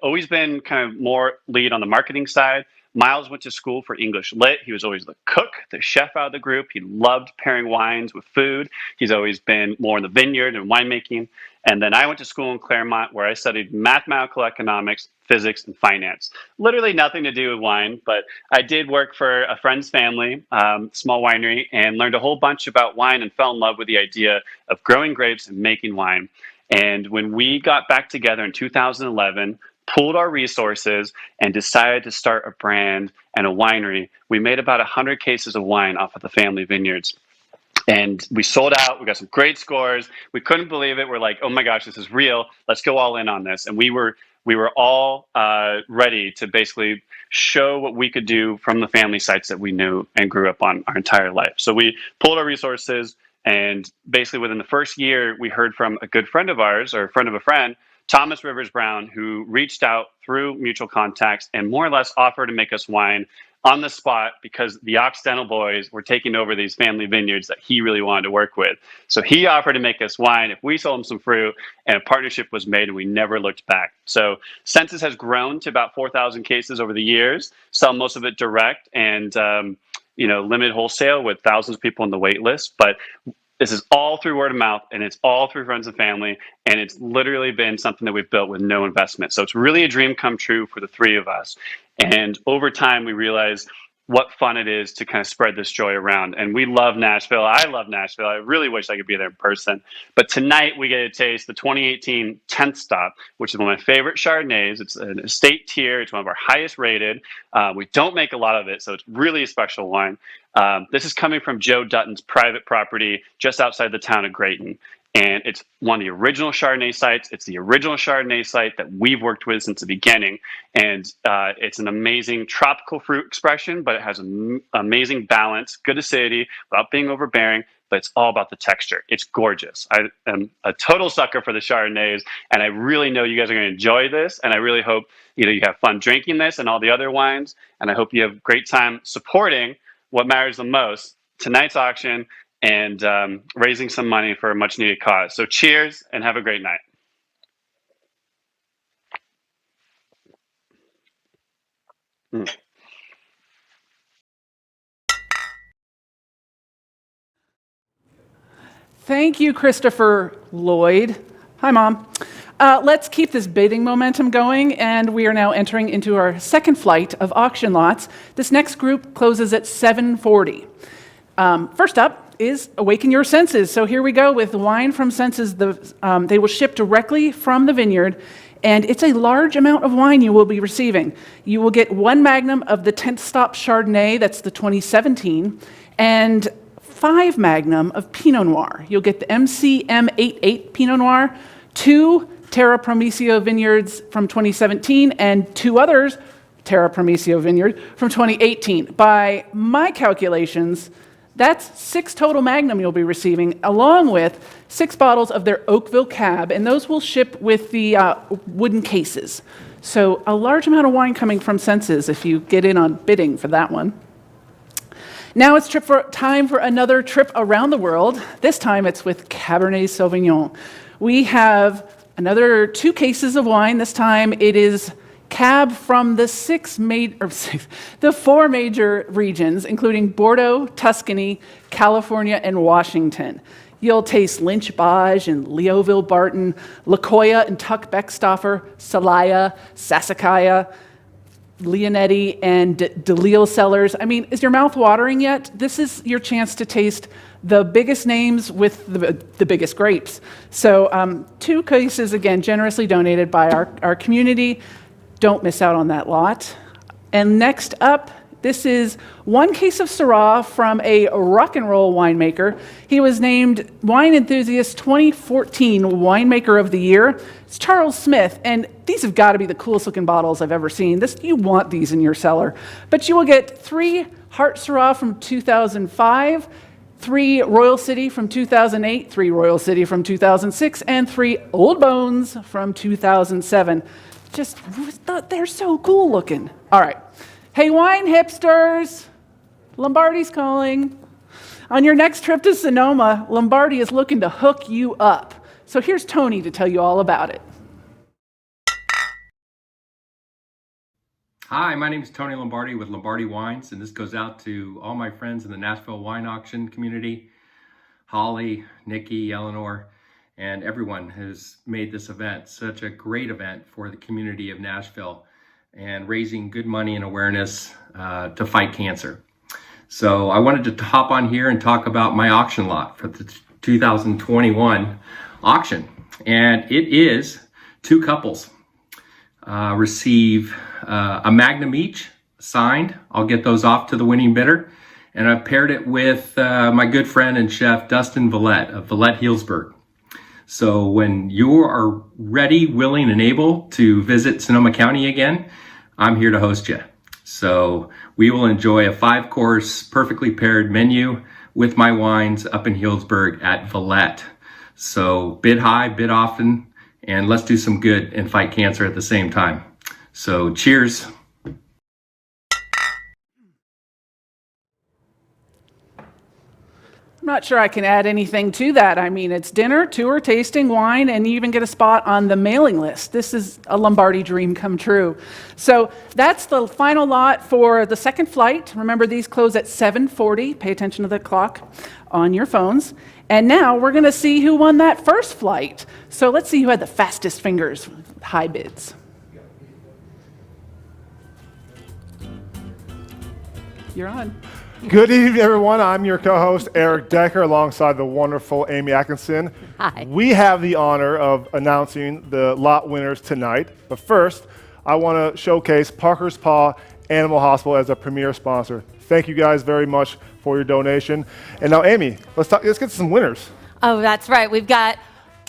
Always been kind of more lead on the marketing side. Miles went to school for English Lit. He was always the cook, the chef out of the group. He loved pairing wines with food. He's always been more in the vineyard and winemaking. And then I went to school in Claremont, where I studied mathematical economics, physics, and finance. Literally nothing to do with wine, but I did work for a friend's family, small winery, and learned a whole bunch about wine and fell in love with the idea of growing grapes and making wine. And when we got back together in 2011, pooled our resources, and decided to start a brand and a winery, we made about 100 cases of wine off of the family vineyards. And we sold out. We got some great scores. We couldn't believe it. We're like, oh my gosh, this is real. Let's go all in on this. And we were all ready to basically show what we could do from the family sites that we knew and grew up on our entire life. So we pulled our resources, and basically within the first year, we heard from a good friend of ours, or a friend of a friend, Thomas Rivers Brown, who reached out through mutual contacts and more or less offered to make us wine on the spot, because the Occidental boys were taking over these family vineyards that he really wanted to work with. So he offered to make us wine if we sold him some fruit, and a partnership was made, and we never looked back. So Census has grown to about 4,000 cases over the years, sell most of it direct and limited wholesale with thousands of people on the wait list. But this is all through word of mouth, and it's all through friends and family, and it's literally been something that we've built with no investment. So it's really a dream come true for the three of us. And over time, we realized what fun it is to kind of spread this joy around. And we love Nashville. I love Nashville. I really wish I could be there in person. But tonight we get to taste the 2018 10th Stop, which is one of my favorite Chardonnays. It's an estate tier. It's one of our highest rated. We don't make a lot of it, so it's really a special wine. This is coming from Joe Dutton's private property just outside the town of Grayton. And it's one of the original Chardonnay sites. It's the original Chardonnay site that we've worked with since the beginning. And it's an amazing tropical fruit expression, but it has an amazing balance, good acidity, without being overbearing, but it's all about the texture. It's gorgeous. I am a total sucker for the Chardonnays, and I really know you guys are going to enjoy this. And I really hope you have fun drinking this and all the other wines. And I hope you have a great time supporting what matters the most, tonight's auction, and raising some money for a much needed cause. So cheers and have a great night. Thank you, Christopher Lloyd. Hi, Mom. Let's keep this bidding momentum going, and we are now entering into our second flight of auction lots. This next group closes at 7:40. First up is Awaken Your Senses. So here we go with wine from Senses. They will ship directly from the vineyard, and it's a large amount of wine you will be receiving. You will get 1 magnum of the 10th Stop Chardonnay, that's the 2017, and 5 magnum of Pinot Noir. You'll get the MCM88 Pinot Noir, 2 Terra Promisio vineyards from 2017, and 2 others, Terra Promisio vineyard, from 2018. By my calculations, that's 6 total magnum you'll be receiving, along with 6 bottles of their Oakville Cab, and those will ship with the wooden cases. So a large amount of wine coming from Senses if you get in on bidding for that one. Now it's time for another trip around the world. This time it's with Cabernet Sauvignon. We have another 2 cases of wine. This time it is Cab from the 4 major regions, including Bordeaux, Tuscany, California, and Washington. You'll taste Lynch Bage and Leoville Barton, Lakoya and Tuck Beckstoffer, Salaya, Sassicaia, Leonetti, and DeLille Cellars. I mean, is your mouth watering yet? This is your chance to taste the biggest names with the biggest grapes. So 2 cases, again, generously donated by our community. Don't miss out on that lot. And next up, this is 1 case of Syrah from a rock and roll winemaker. He was named Wine Enthusiast 2014 Winemaker of the Year. It's Charles Smith, and these have got to be the coolest looking bottles I've ever seen. You want these in your cellar. But you will get 3 Heart Syrah from 2005, 3 Royal City from 2008, 3 Royal City from 2006, and 3 Old Bones from 2007. They're so cool looking. All right. Hey, wine hipsters, Lombardi's calling. On your next trip to Sonoma, Lombardi is looking to hook you up. So here's Tony to tell you all about it. Hi, my name is Tony Lombardi with Lombardi Wines, and this goes out to all my friends in the Nashville wine auction community. Holly, Nikki, Eleanor, and everyone has made this event such a great event for the community of Nashville and raising good money and awareness to fight cancer. So I wanted to hop on here and talk about my auction lot for the 2021 auction. And it is 2 couples receive a Magnum each signed. I'll get those off to the winning bidder. And I've paired it with my good friend and chef Dustin Villette of Villette Healdsburg. So when you are ready, willing, and able to visit Sonoma County again, I'm here to host you. So we will enjoy a 5-course, perfectly paired menu with my wines up in Healdsburg at Villette. So bid high, bid often, and let's do some good and fight cancer at the same time. So cheers. I'm not sure I can add anything to that. I mean, it's dinner, tour, tasting, wine, and you even get a spot on the mailing list. This is a Lombardi dream come true. So that's the final lot for the second flight. Remember, these close at 7:40. Pay attention to the clock on your phones. And now we're going to see who won that first flight. So let's see who had the fastest fingers with high bids. You're on. Good evening, everyone. I'm your co-host, Eric Decker, alongside the wonderful Amy Atkinson. Hi. We have the honor of announcing the lot winners tonight. But first, I want to showcase Parker's Paw Animal Hospital as a premier sponsor. Thank you guys very much for your donation. And now, Amy, let's get some winners. Oh, that's right. We've got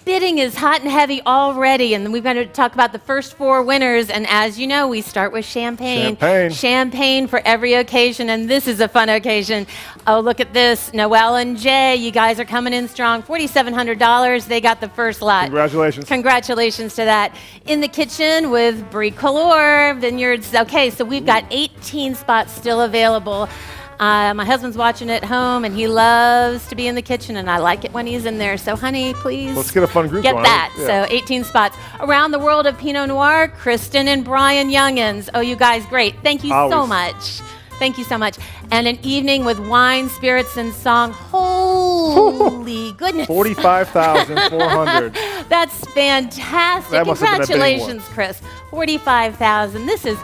bidding is hot and heavy already, and we've got to talk about the first 4 winners. And as you know, we start with champagne. Champagne for every occasion, and this is a fun occasion. Oh, look at this. Noelle and Jay, you guys are coming in strong. $4,700. They got the first lot. Congratulations. Congratulations to that. In the kitchen with Brie Color Vineyards. Okay, so we've got 18 spots still available. My husband's watching at home, and he loves to be in the kitchen, and I like it when he's in there. So, honey, please let's get a fun group get going. that. Yeah. So 18 spots. Around the World of Pinot Noir, Kristen and Brian Youngins. Oh, you guys, great. Thank you so much. Thank you so much. And an evening with wine, spirits, and song. Holy goodness. 45,400. That's fantastic. That must have been a bidding war. Congratulations, Chris. 45,000. This is,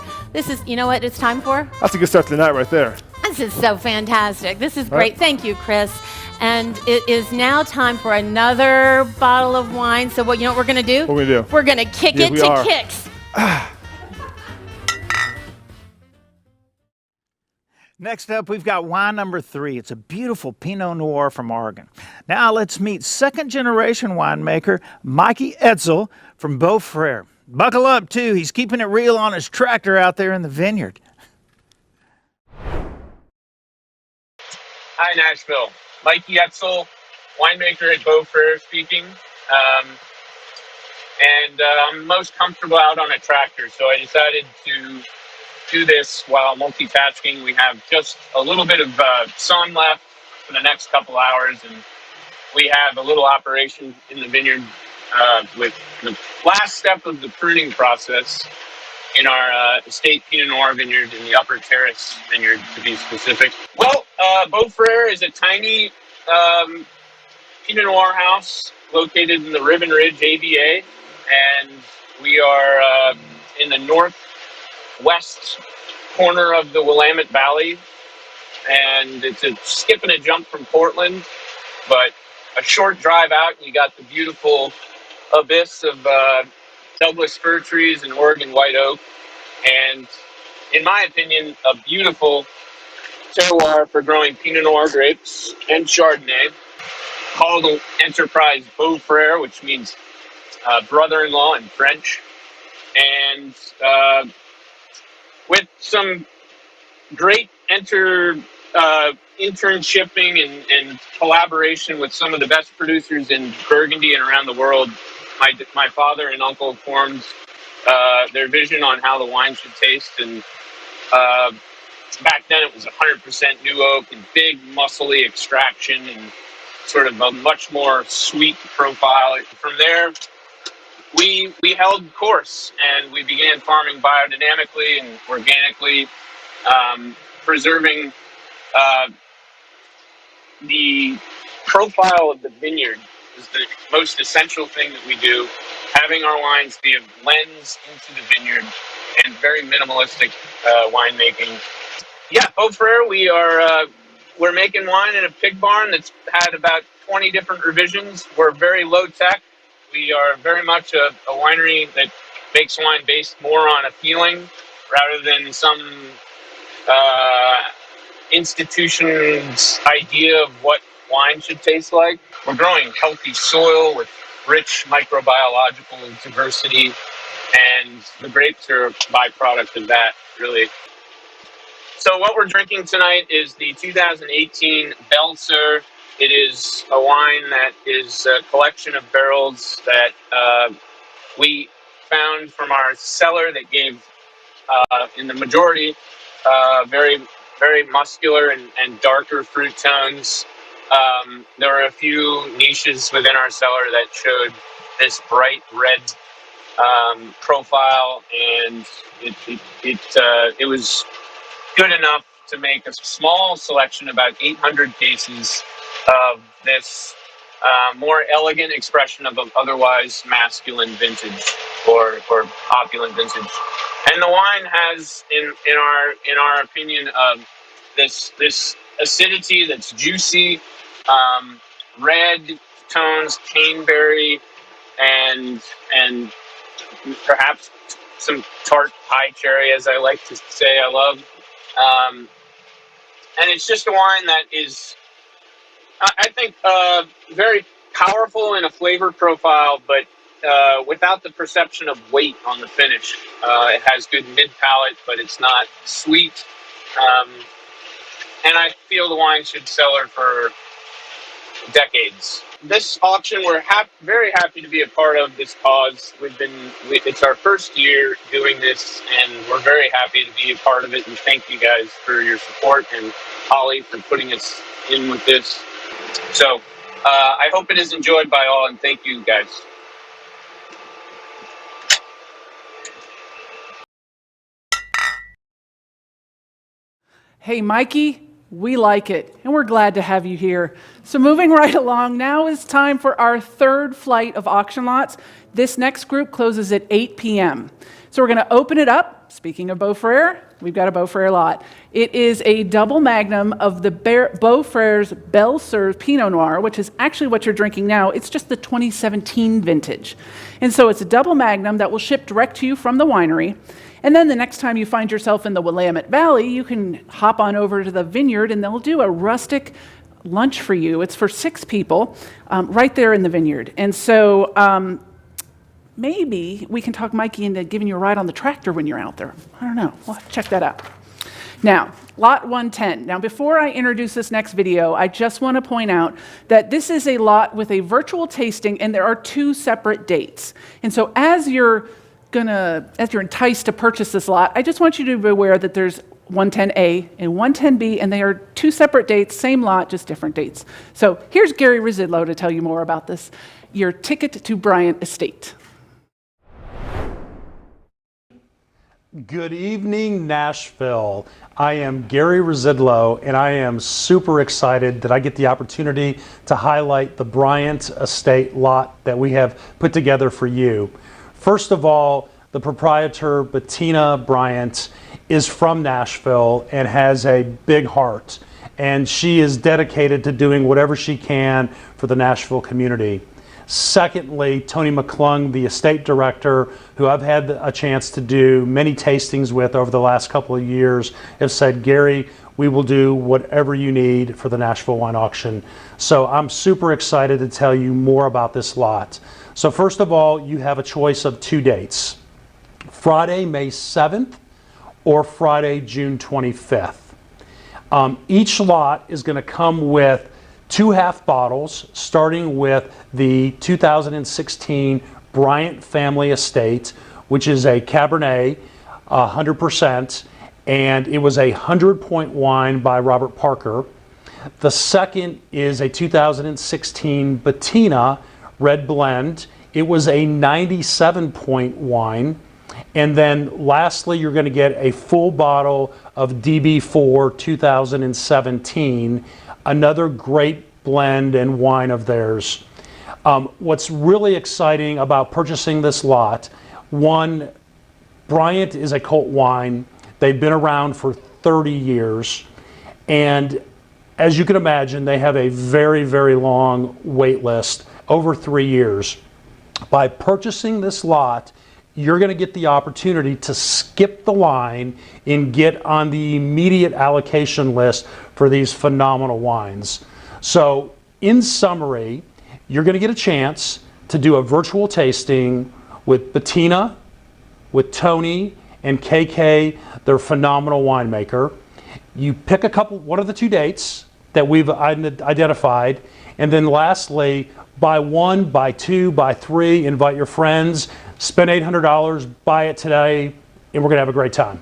you know what it's time for? That's a good start to the night right there. This is so fantastic. This is great. Right. Thank you, Chris. And it is now time for another bottle of wine. So what we're going to do? What we do? We're going to kick it to kicks. Next up, we've got wine number 3. It's a beautiful Pinot Noir from Oregon. Now let's meet second-generation winemaker Mikey Etzel from Beaufrere. Buckle up, too. He's keeping it real on his tractor out there in the vineyard. Hi, Nashville. Mikey Etzel, winemaker at Beaufrere speaking. I'm most comfortable out on a tractor, so I decided to do this while multitasking. We have just a little bit of sun left for the next couple hours, and we have a little operation in the vineyard with the last step of the pruning process in our estate Pinot Noir vineyard in the Upper Terrace vineyard, to be specific. Well, Beaufrere is a tiny Pinot Noir house located in the Ribbon Ridge AVA, and we are in the northwest corner of the Willamette Valley, and it's a skip and a jump from Portland, but a short drive out, and you got the beautiful abyss of Douglas fir trees and Oregon white oak, and in my opinion, a beautiful terroir for growing Pinot Noir grapes and Chardonnay, called Enterprise Beaufrere, which means brother-in-law in French, and with some great internshipping and collaboration with some of the best producers in Burgundy and around the world. My father and uncle formed their vision on how the wine should taste, and back then it was 100% new oak and big muscly extraction and sort of a much more sweet profile. From there, we held course and we began farming biodynamically and organically, preserving the profile of the vineyard is the most essential thing that we do. Having our wines be a lens into the vineyard and very minimalistic winemaking. Yeah, Beaufrere, we're making wine in a pig barn that's had about 20 different revisions. We're very low tech. We are very much a winery that makes wine based more on a feeling rather than some institution's idea of what wine should taste like. We're growing healthy soil with rich microbiological diversity, and the grapes are a byproduct of that, really. So what we're drinking tonight is the 2018 Belle Sur. It is a wine that is a collection of barrels that we found from our cellar that gave, in the majority, very, very muscular and darker fruit tones. There were a few niches within our cellar that showed this bright red profile, and it was good enough to make a small selection, about 800 cases of this more elegant expression of an otherwise masculine vintage or opulent vintage. And the wine has, in our opinion, this acidity that's juicy, red tones, caneberry, and perhaps some tart pie cherry, as I like to say I love. And it's just a wine that is, I think, very powerful in a flavor profile, but without the perception of weight on the finish. It has good mid-palate, but it's not sweet. And I feel the wine should cellar for decades. This auction, we're very happy to be a part of this cause. It's our first year doing this, and we're very happy to be a part of it. And thank you guys for your support, and Holly for putting us in with this. So I hope it is enjoyed by all, and thank you guys. Hey, Mikey, we like it, and we're glad to have you here. So moving right along, now is time for our third flight of auction lots. This next group closes at 8 p.m. So we're going to open it up. Speaking of Beaufrere, we've got a Beaufrere lot. It is a double magnum of the Beaufrere's Belle Sur Pinot Noir, which is actually what you're drinking now. It's just the 2017 vintage. And so it's a double magnum that will ship direct to you from the winery. And then the next time you find yourself in the Willamette Valley, you can hop on over to the vineyard and they'll do a rustic lunch for you. It's for 6 people right there in the vineyard. And so maybe we can talk Mikey into giving you a ride on the tractor when you're out there. I don't know. We'll have to check that out. Now, lot 110. Now, before I introduce this next video, I just want to point out that this is a lot with a virtual tasting, and there are 2 separate dates. And so as you're enticed to purchase this lot, I just want you to be aware that there's 110A and 110B, and they are 2 separate dates, same lot, just different dates. So here's Gary Rizzidlo to tell you more about this, your ticket to Bryant Estate. Good evening, Nashville. I am Gary Residlow, and I am super excited that I get the opportunity to highlight the Bryant Estate lot that we have put together for you. First of all, the proprietor, Bettina Bryant, is from Nashville and has a big heart, and she is dedicated to doing whatever she can for the Nashville community. Secondly, Tony McClung, the estate director, who I've had a chance to do many tastings with over the last couple of years, have said, Gary, we will do whatever you need for the Nashville Wine Auction. So I'm super excited to tell you more about this lot. So first of all, you have a choice of 2 dates, Friday, May 7th or Friday, June 25th. Each lot is going to come with 2 half bottles, starting with the 2016 Bryant Family Estate, which is a Cabernet, 100%, and it was a 100-point wine by Robert Parker. The second is a 2016 Bettina Red Blend. It was a 97-point wine. And then lastly, you're going to get a full bottle of DB4 2017, another great blend and wine of theirs. What's really exciting about purchasing this lot, one, Bryant is a cult wine. They've been around for 30 years. And as you can imagine, they have a very, very long wait list, over 3 years. By purchasing this lot, you're going to get the opportunity to skip the line and get on the immediate allocation list for these phenomenal wines. So in summary, you're going to get a chance to do a virtual tasting with Bettina, with Tony, and KK, their phenomenal winemaker. You pick one of the 2 dates that we've identified, and then lastly, buy 1, buy 2, buy 3, invite your friends, spend $800, buy it today, and we're going to have a great time.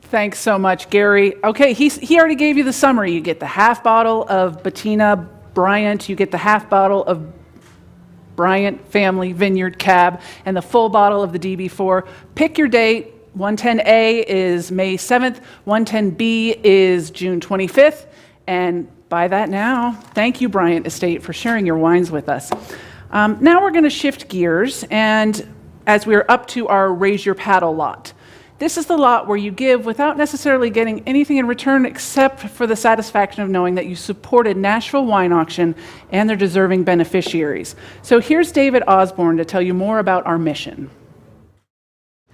Thanks so much, Gary. Okay, he already gave you the summary. You get the half bottle of Bettina Bryant, you get the half bottle of Bryant Family Vineyard Cab, and the full bottle of the DB4. Pick your date. 110A is May 7th, 110B is June 25th, and buy that now. Thank you, Bryant Estate, for sharing your wines with us. Now we're going to shift gears, and as we're up to our Raise Your Paddle lot. This is the lot where you give without necessarily getting anything in return except for the satisfaction of knowing that you supported Nashville Wine Auction and their deserving beneficiaries. So here's David Osborne to tell you more about our mission.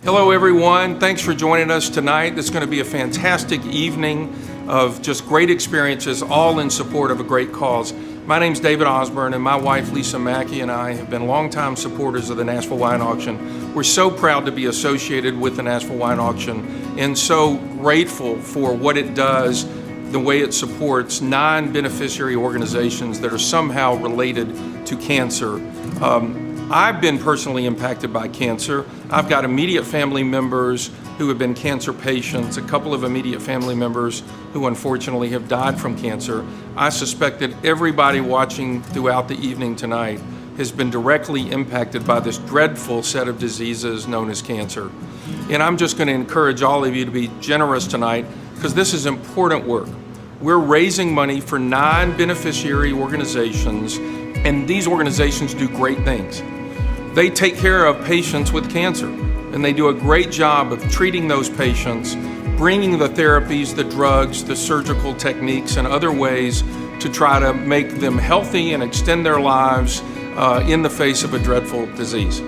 Hello everyone, thanks for joining us tonight. It's going to be a fantastic evening of just great experiences, all in support of a great cause. My name's David Osborne, and my wife Lisa Mackey and I have been longtime supporters of the Nashville Wine Auction. We're so proud to be associated with the Nashville Wine Auction and so grateful for what it does, the way it supports 9 beneficiary organizations that are somehow related to cancer. I've been personally impacted by cancer. I've got immediate family members who have been cancer patients, a couple of immediate family members who unfortunately have died from cancer. I suspect that everybody watching throughout the evening tonight has been directly impacted by this dreadful set of diseases known as cancer. And I'm just going to encourage all of you to be generous tonight because this is important work. We're raising money for 9 beneficiary organizations, and these organizations do great things. They take care of patients with cancer, and they do a great job of treating those patients, bringing the therapies, the drugs, the surgical techniques, and other ways to try to make them healthy and extend their lives in the face of a dreadful disease.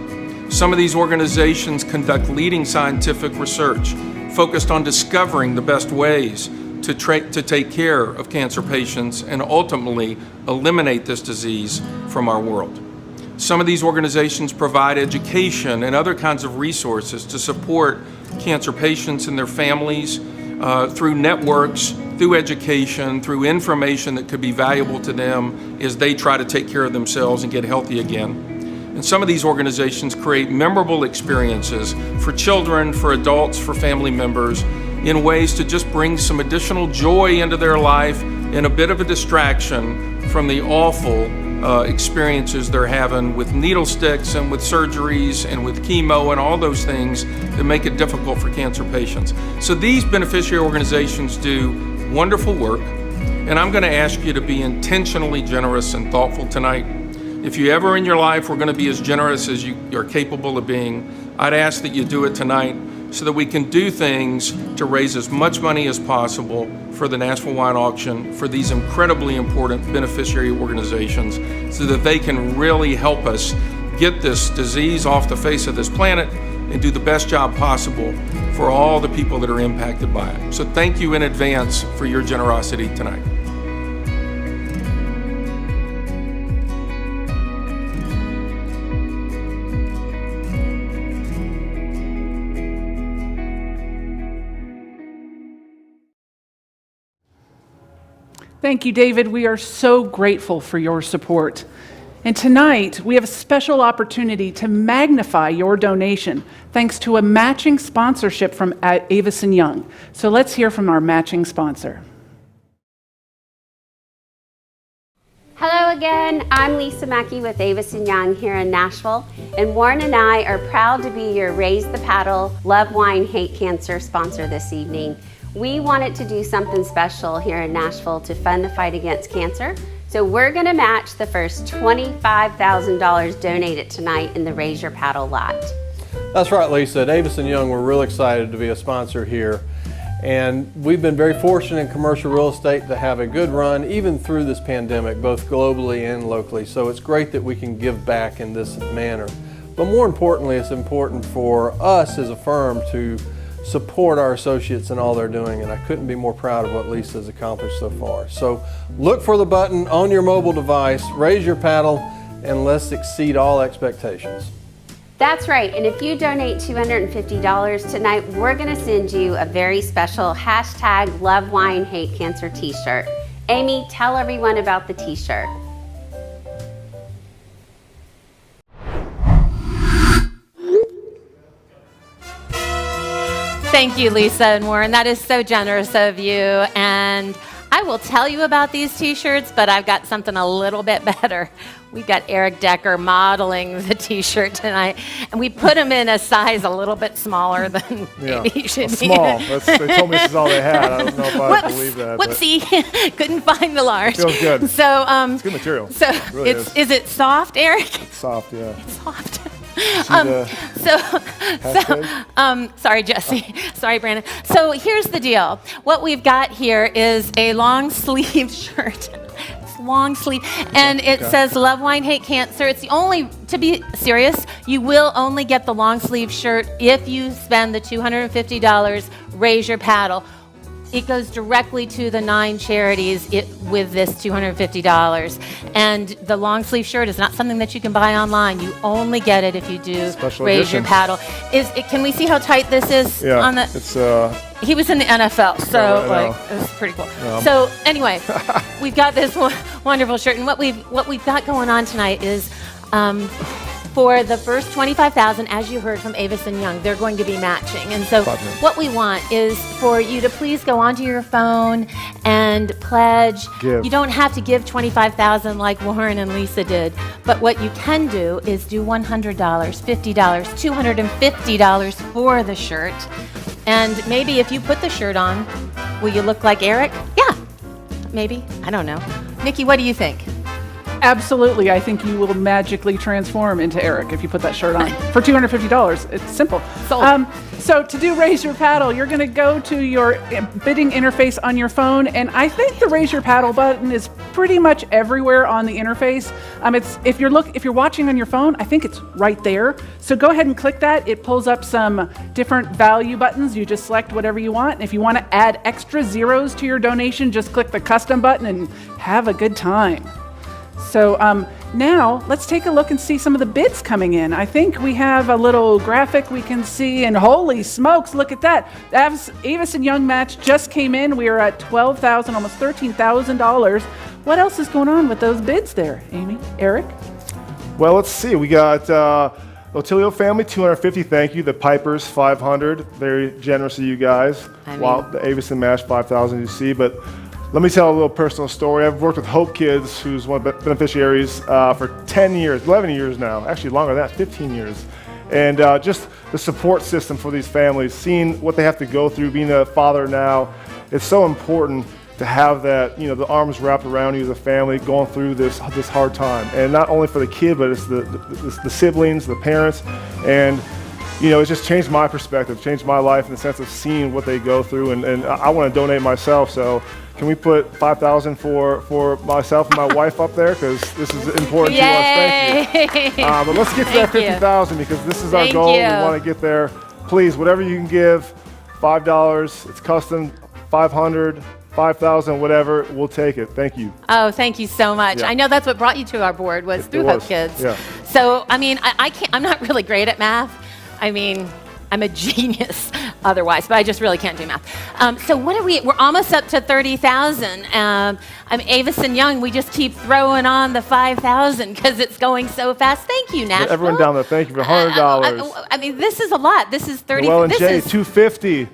Some of these organizations conduct leading scientific research focused on discovering the best ways to take care of cancer patients and ultimately eliminate this disease from our world. Some of these organizations provide education and other kinds of resources to support cancer patients and their families through networks, through education, through information that could be valuable to them as they try to take care of themselves and get healthy again. And some of these organizations create memorable experiences for children, for adults, for family members in ways to just bring some additional joy into their life and a bit of a distraction from the awful experiences they're having with needle sticks and with surgeries and with chemo and all those things that make it difficult for cancer patients. So these beneficiary organizations do wonderful work, and I'm going to ask you to be intentionally generous and thoughtful tonight. If you ever in your life were going to be as generous as you're capable of being, I'd ask that you do it tonight so that we can do things to raise as much money as possible for the Nashville Wine Auction, for these incredibly important beneficiary organizations, so that they can really help us get this disease off the face of this planet and do the best job possible for all the people that are impacted by it. So thank you in advance for your generosity tonight. Thank you, David. We are so grateful for your support. And tonight, we have a special opportunity to magnify your donation thanks to a matching sponsorship from Avison Young. So let's hear from our matching sponsor. Hello again, I'm Lisa Mackey with Avison Young here in Nashville, and Warren and I are proud to be your Raise the Paddle, Love Wine, Hate Cancer sponsor this evening. We wanted to do something special here in Nashville to fund the fight against cancer, so we're going to match the first $25,000 donated tonight in the Raise Your Paddle lot. That's right, Lisa. At Avison Young, we're real excited to be a sponsor here. And we've been very fortunate in commercial real estate to have a good run even through this pandemic, both globally and locally. So it's great that we can give back in this manner. But more importantly, it's important for us as a firm to support our associates in all they're doing, and I couldn't be more proud of what Lisa has accomplished so far. So look for the button on your mobile device, raise your paddle, and let's exceed all expectations. That's right, and if you donate $250 tonight, we're going to send you a very special hashtag Love Wine Hate Cancer t-shirt. Amy, tell everyone about the t-shirt. Thank you, Lisa and Warren. That is so generous of you. And I will tell you about these t-shirts, but I've got something a little bit better. We've got Eric Decker modeling the t-shirt tonight, and we put them in a size a little bit smaller than maybe he should be. Small. They told me this is all they had. I don't know if I believe that. Whoopsie, couldn't find the large. Feels good. So, it's good material. So it really is it soft, Eric? It's soft, yeah. It's soft. Sorry, Jesse. Sorry, Brandon. So here's the deal. What we've got here is a long sleeve shirt. It's long sleeve, and it says Love Wine, Hate Cancer. It's the only, to be serious, you will only get the long sleeve shirt if you spend the $250, Raise Your Paddle. It goes directly to the 9 charities with this $250. And the long sleeve shirt is not something that you can buy online. You only get it if you do Raise Your Paddle. Can we see how tight this is? Yeah, on the, it's he was in the NFL, so it was pretty cool. Yeah. So anyway, we've got this wonderful shirt, and what we've got going on tonight is for the first $25,000, as you heard from Avison Young, they're going to be matching. And so what we want is for you to please go onto your phone and pledge. Give. You don't have to give $25,000 like Warren and Lisa did, but what you can do is do $100, $50, $250 for the shirt. And maybe if you put the shirt on, will you look like Eric? Yeah, maybe. I don't know. Nikki, what do you think? Absolutely. I think you will magically transform into Eric if you put that shirt on for $250. It's simple. So to do Raise Your Paddle, you're going to go to your bidding interface on your phone, and I think the Raise Your Paddle button is pretty much everywhere on the interface. If you're watching on your phone, I think it's right there. So go ahead and click that. It pulls up some different value buttons. You just select whatever you want. And if you want to add extra zeros to your donation, just click the custom button and have a good time. So now let's take a look and see some of the bids coming in. I think we have a little graphic we can see, and holy smokes, look at that. Avison Young match just came in. We are at $12,000, almost $13,000. What else is going on with those bids there, Amy? Eric? Well, let's see. We got Otilio family, $250. Thank you. The Pipers, $500. Very generous of you guys. While the Avison match, $5,000, you see. But Let me tell a little personal story. I've worked with Hope Kids, who's one of the beneficiaries, for 10 years, 11 years now, actually longer than that, 15 years. And just the support system for these families, seeing what they have to go through, being a father now, it's so important to have that, you know, the arms wrapped around you as a family going through this hard time. And not only for the kid, but it's the siblings, the parents, and you know, it's just changed my perspective, changed my life in the sense of seeing what they go through, and I want to donate myself, so can we put $5,000 for myself and my wife up there, because this is important to us, thank you. But let's get to that $50,000 because this is our goal, we want to get there. Please, whatever you can give, $5, it's custom, $500, $5,000, whatever, we'll take it. Thank you. Oh, thank you so much. Yeah. I know that's what brought you to our board was through Hope Kids. Yeah. So, I mean, I'm not really great at math. I mean, I'm a genius otherwise, but I just really can't do math. So what are we're almost up to 30,000. I'm Avis and Young. We just keep throwing on the 5,000 because it's going so fast. Thank you, Nashville. Everyone down there, thank you for $100. I mean, this is a lot. This is 30. Well, and Jay, $250.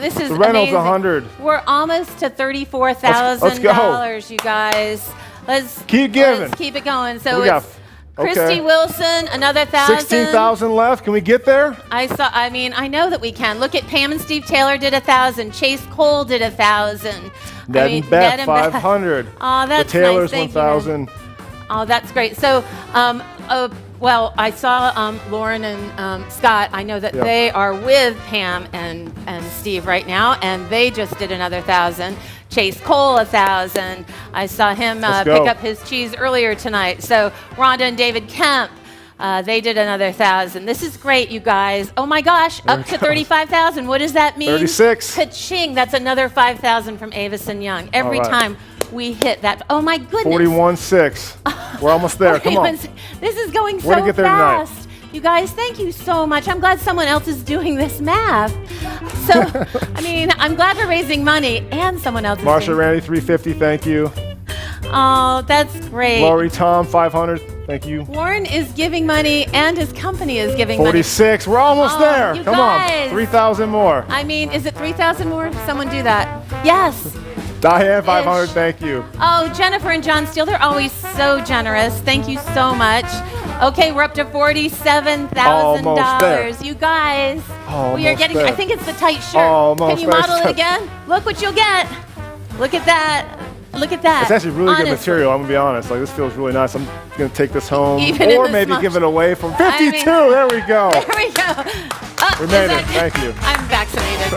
This is the Reynolds, amazing. 100. We're almost to $34,000, you guys. Let's keep giving. Let's keep it going. So we it's Christy Wilson, another 1,000. 16,000 left. Can we get there? I mean, I know that we can. Look at Pam and Steve Taylor did 1,000. Chase Cole did 1,000. Ned and Beth, 500. Oh, that's the Taylor's nice. 1,000. Oh, that's great. So, well, I saw Lauren and Scott. I know that they are with Pam and Steve right now, and they just did another 1,000. Chase Cole, 1,000. I saw him pick up his cheese earlier tonight. So Rhonda and David Kemp, they did another 1,000. This is great, you guys. Oh my gosh, up to 35,000. What does that mean? 36. Ka-ching, that's another 5,000 from Avis and Young. Every time we hit that. Oh my goodness. 41.6. We're almost there. Come on. This is going so We're gonna get there fast. tonight. You guys, thank you so much. I'm glad someone else is doing this math. So, I mean, I'm glad we're raising money and someone else is Marsha, doing Randy, 350. Thank you. Oh, that's great. Lori, Tom, 500. Thank you. Warren is giving money and his company is giving 46. money. We're almost there. You Come guys. on. 3,000 more. I mean, is it 3,000 more? Someone do that. Yes. Diane, 500. Thank you. Oh, Jennifer and John Steele, they're always so generous. Thank you so much. Okay, we're up to $47,000. You guys, we are getting, I think it's the tight shirt. Can you model it again? Look what you'll get. Look at that. Look at that. It's actually really good material, I'm going to be honest. Like, this feels really nice. I'm going to take this home or maybe give it away from 52. There we go. There we go. We made it. Thank you. I'm vaccinated.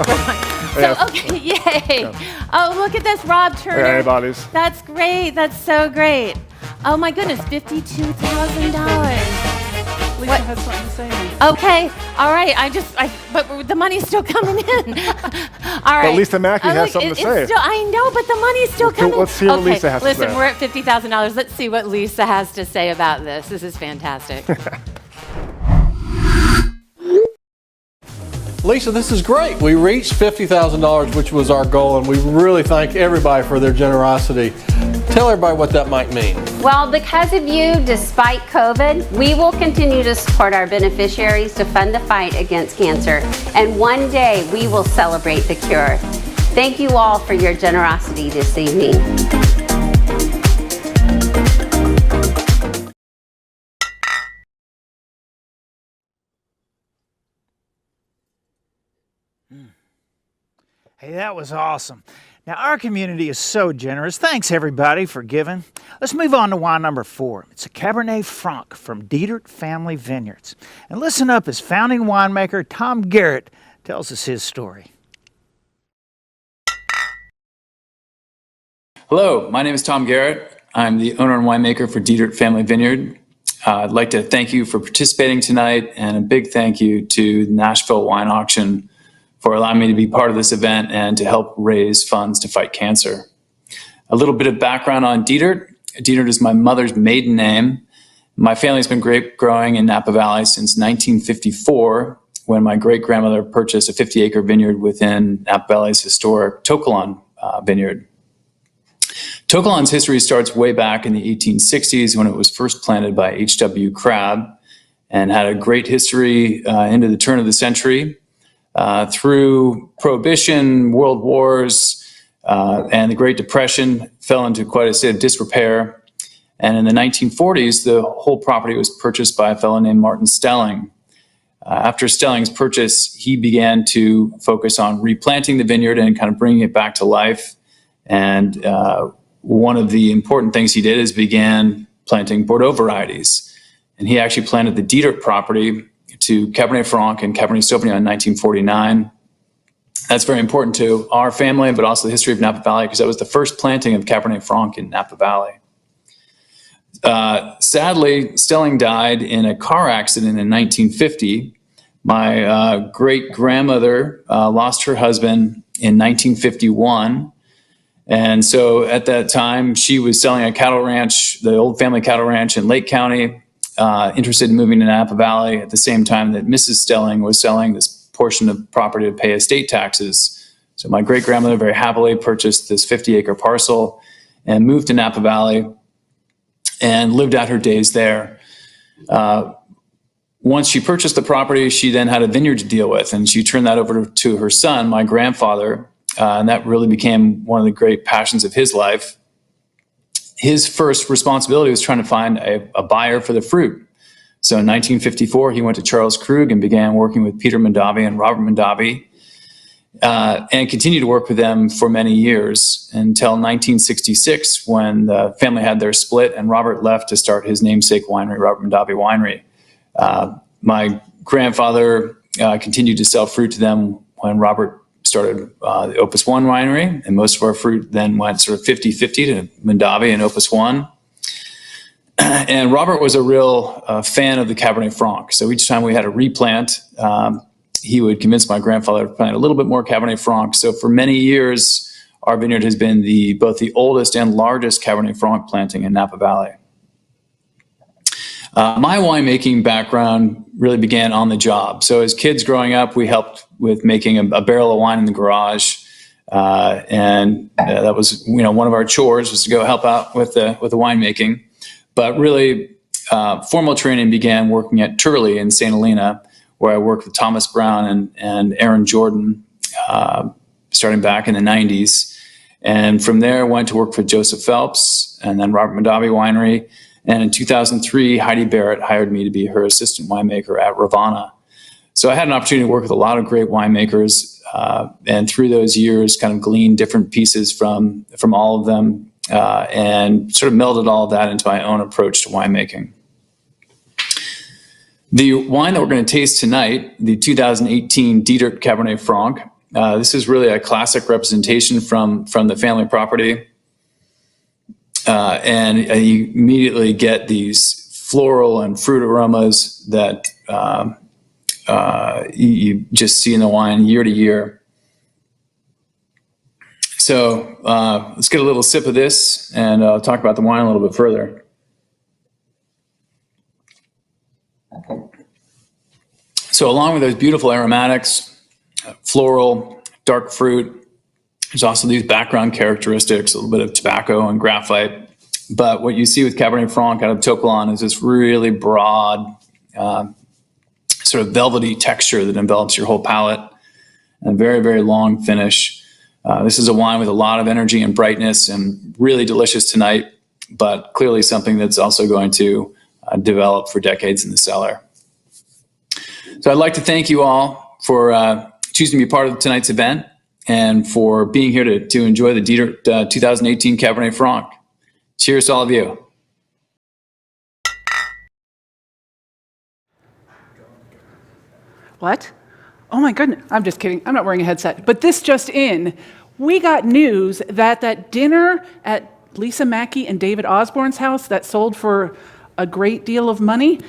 So, okay, yay. Oh, look at this, Rob Turner. Antibodies. That's great. That's so great. Oh my goodness, $52,000. Lisa has something to say. Okay, all right. But the money's still coming in. All right. But Lisa Mackey has something to say. I know, but the money's still coming. Let's hear what Lisa has to say. Listen, we're at $50,000. Let's see what Lisa has to say about this. This is fantastic. Lisa, this is great. We reached $50,000, which was our goal, and we really thank everybody for their generosity. Tell everybody what that might mean. Well, because of you, despite COVID, we will continue to support our beneficiaries to fund the fight against cancer. And one day we will celebrate the cure. Thank you all for your generosity this evening. Hey, that was awesome. Now, our community is so generous. Thanks, everybody, for giving. Let's move on to wine number 4. It's a Cabernet Franc from Dietert Family Vineyards. And listen up as founding winemaker Tom Garrett tells us his story. Hello, my name is Tom Garrett. I'm the owner and winemaker for Dietert Family Vineyard. I'd like to thank you for participating tonight, and a big thank you to the Nashville Wine Auction for allowing me to be part of this event and to help raise funds to fight cancer. A little bit of background on Dietert. Dietert is my mother's maiden name. My family's been grape growing in Napa Valley since 1954, when my great-grandmother purchased a 50-acre vineyard within Napa Valley's historic Tokelon vineyard. Tokelon's history starts way back in the 1860s when it was first planted by H.W. Crabb and had a great history into the turn of the century. Through Prohibition, World Wars, And the Great Depression fell into quite a state of disrepair. And in the 1940s, the whole property was purchased by a fellow named Martin Stelling. After Stelling's purchase, he began to focus on replanting the vineyard and kind of bringing it back to life. And one of the important things he did is began planting Bordeaux varieties. And he actually planted the Dietert property to Cabernet Franc and Cabernet Sauvignon in 1949. That's very important to our family, but also the history of Napa Valley, because that was the first planting of Cabernet Franc in Napa Valley. Sadly, Stelling died in a car accident in 1950. My great-grandmother lost her husband in 1951. And so at that time, she was selling a cattle ranch, the old family cattle ranch in Lake County, interested in moving to Napa Valley at the same time that Mrs. Stelling was selling this portion of property to pay estate taxes. So my great-grandmother very happily purchased this 50-acre parcel and moved to Napa Valley and lived out her days there. Once she purchased the property, she then had a vineyard to deal with, and she turned that over to her son, my grandfather, and that really became one of the great passions of his life. His first responsibility was trying to find a buyer for the fruit. So in 1954, he went to Charles Krug and began working with Peter Mondavi and Robert Mondavi, and continued to work with them for many years until 1966, when the family had their split and Robert left to start his namesake winery, Robert Mondavi Winery. My grandfather continued to sell fruit to them when Robert started the Opus One winery, and most of our fruit then went sort of 50-50 to Mondavi and Opus One. And Robert was a real fan of the Cabernet Franc. So each time we had a replant, he would convince my grandfather to plant a little bit more Cabernet Franc. So for many years, our vineyard has been both the oldest and largest Cabernet Franc planting in Napa Valley. My winemaking background really began on the job. So as kids growing up, we helped with making a barrel of wine in the garage. And that was, one of our chores was to go help out with the winemaking. But really, formal training began working at Turley in St. Helena, where I worked with Thomas Brown and Aaron Jordan, starting back in the 90s. And from there, I went to work for Joseph Phelps and then Robert Mondavi Winery. And in 2003, Heidi Barrett hired me to be her assistant winemaker at Rivanna. So I had an opportunity to work with a lot of great winemakers, and through those years kind of gleaned different pieces from all of them, and sort of melded all of that into my own approach to winemaking. The wine that we're going to taste tonight, the 2018 Dietert Cabernet Franc, this is really a classic representation from the family property. And you immediately get these floral and fruit aromas that you just see in the wine year to year. So let's get a little sip of this and talk about the wine a little bit further. So along with those beautiful aromatics, floral, dark fruit, there's also these background characteristics, a little bit of tobacco and graphite. But what you see with Cabernet Franc out of To Kalon is this really broad, sort of velvety texture that envelops your whole palate, and a very, very long finish. This is a wine with a lot of energy and brightness and really delicious tonight, but clearly something that's also going to develop for decades in the cellar. So I'd like to thank you all for choosing to be part of tonight's event and for being here to enjoy the Dietert 2018 Cabernet Franc. Cheers to all of you. What? Oh my goodness, I'm just kidding. I'm not wearing a headset. But this just in, we got news that dinner at Lisa Mackey and David Osborne's house that sold for a great deal of money,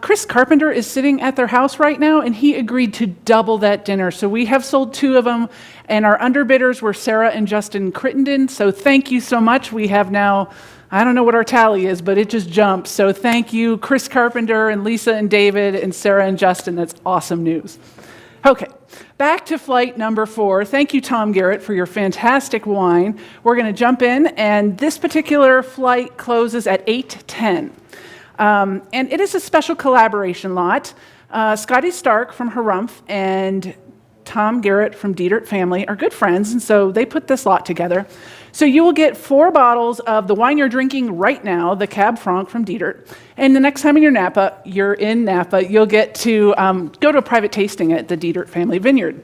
Chris Carpenter is sitting at their house right now, and he agreed to double that dinner. So we have sold 2 of them, and our underbidders were Sarah and Justin Crittenden. So thank you so much. We have now, I don't know what our tally is, but it just jumped. So thank you, Chris Carpenter and Lisa and David and Sarah and Justin. That's awesome news. Okay, back to flight number 4. Thank you, Tom Garrett, for your fantastic wine. We're going to jump in, and this particular flight closes at 8:10. And it is a special collaboration lot. Scotty Stark from Harumph and Tom Garrett from Dietert Family are good friends, and so they put this lot together. So you will get 4 bottles of the wine you're drinking right now, the Cab Franc from Dietert. And the next time you're in Napa, you'll get to go to a private tasting at the Dietert Family Vineyard.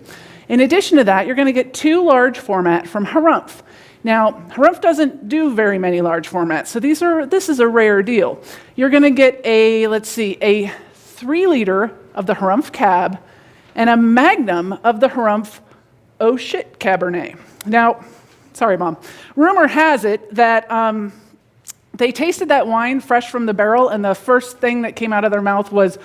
In addition to that, you're going to get 2 large format from Harumph. Now, Harumph doesn't do very many large formats, so this is a rare deal. You're going to get a 3-liter of the Harumph Cab and a Magnum of the Harumph Oh Shit Cabernet. Now, sorry, Mom. Rumor has it that they tasted that wine fresh from the barrel, and the first thing that came out of their mouth was,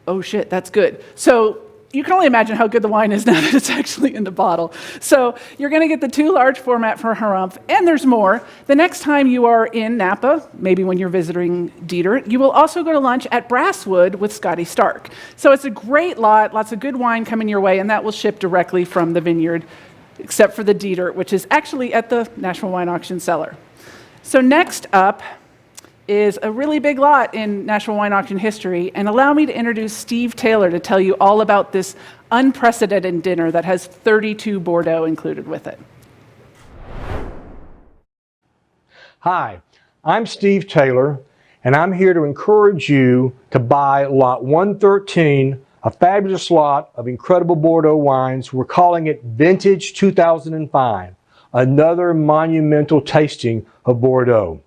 oh shit, that's good. So you can only imagine how good the wine is now that it's actually in the bottle. So you're going to get the 2 large format for Harumph, and there's more. The next time you are in Napa, maybe when you're visiting Dietert, you will also go to lunch at Brasswood with Scotty Stark. So it's a great lot, lots of good wine coming your way, and that will ship directly from the vineyard, except for the Dietert, which is actually at the National Wine Auction cellar. So next up is a really big lot in National Wine Auction history, and allow me to introduce Steve Taylor to tell you all about this unprecedented dinner that has 32 Bordeaux included with it. Hi, I'm Steve Taylor, and I'm here to encourage you to buy lot 113, a fabulous lot of incredible Bordeaux wines. We're calling it Vintage 2005, another monumental tasting of Bordeaux.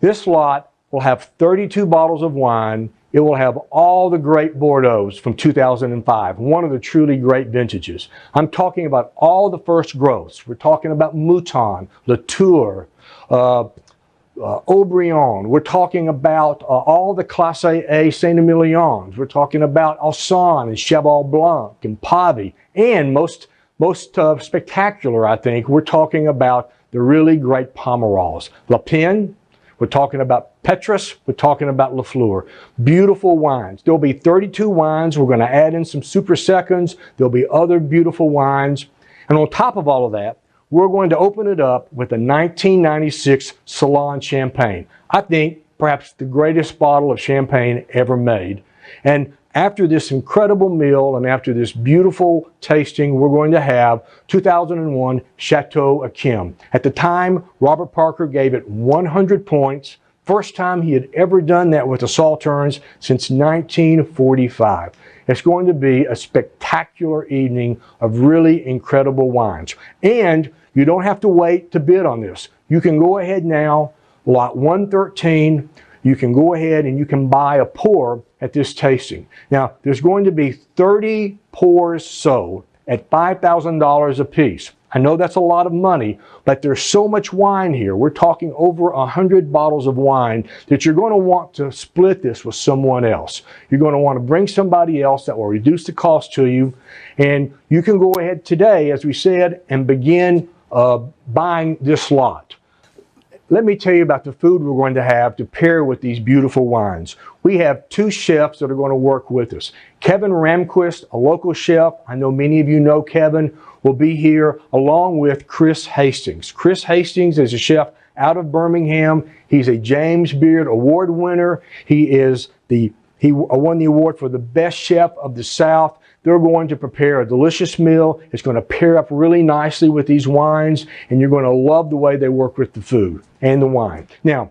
This lot will have 32 bottles of wine. It will have all the great Bordeauxs from 2005, one of the truly great vintages. I'm talking about all the first growths. We're talking about Mouton, Latour, Aubryon. We're talking about all the Classe A Saint-Emilions. We're talking about Alsan and Cheval Blanc and Pavie. And most spectacular, I think, we're talking about the really great Pomerols. La Pen. We're talking about Petrus, we're talking about Lafleur. Beautiful wines. There'll be 32 wines. We're going to add in some Super Seconds. There'll be other beautiful wines. And on top of all of that, we're going to open it up with a 1996 Salon Champagne. I think perhaps the greatest bottle of champagne ever made. And after this incredible meal and after this beautiful tasting, we're going to have 2001 Chateau Yquem. At the time, Robert Parker gave it 100 points. First time he had ever done that with the Sauternes since 1945. It's going to be a spectacular evening of really incredible wines. And you don't have to wait to bid on this. You can go ahead now, lot 113, you can go ahead and you can buy a pour at this tasting. Now, there's going to be 30 pours sold at $5,000 a piece. I know that's a lot of money, but there's so much wine here. We're talking over 100 bottles of wine that you're going to want to split this with someone else. You're going to want to bring somebody else that will reduce the cost to you. And you can go ahead today, as we said, and begin buying this lot. Let me tell you about the food we're going to have to pair with these beautiful wines. We have 2 chefs that are going to work with us. Kevin Ramquist, a local chef, I know many of you know Kevin, will be here along with Chris Hastings. Chris Hastings is a chef out of Birmingham. He's a James Beard Award winner. He won the award for the best chef of the South. They're going to prepare a delicious meal. It's going to pair up really nicely with these wines, and you're going to love the way they work with the food and the wine. Now,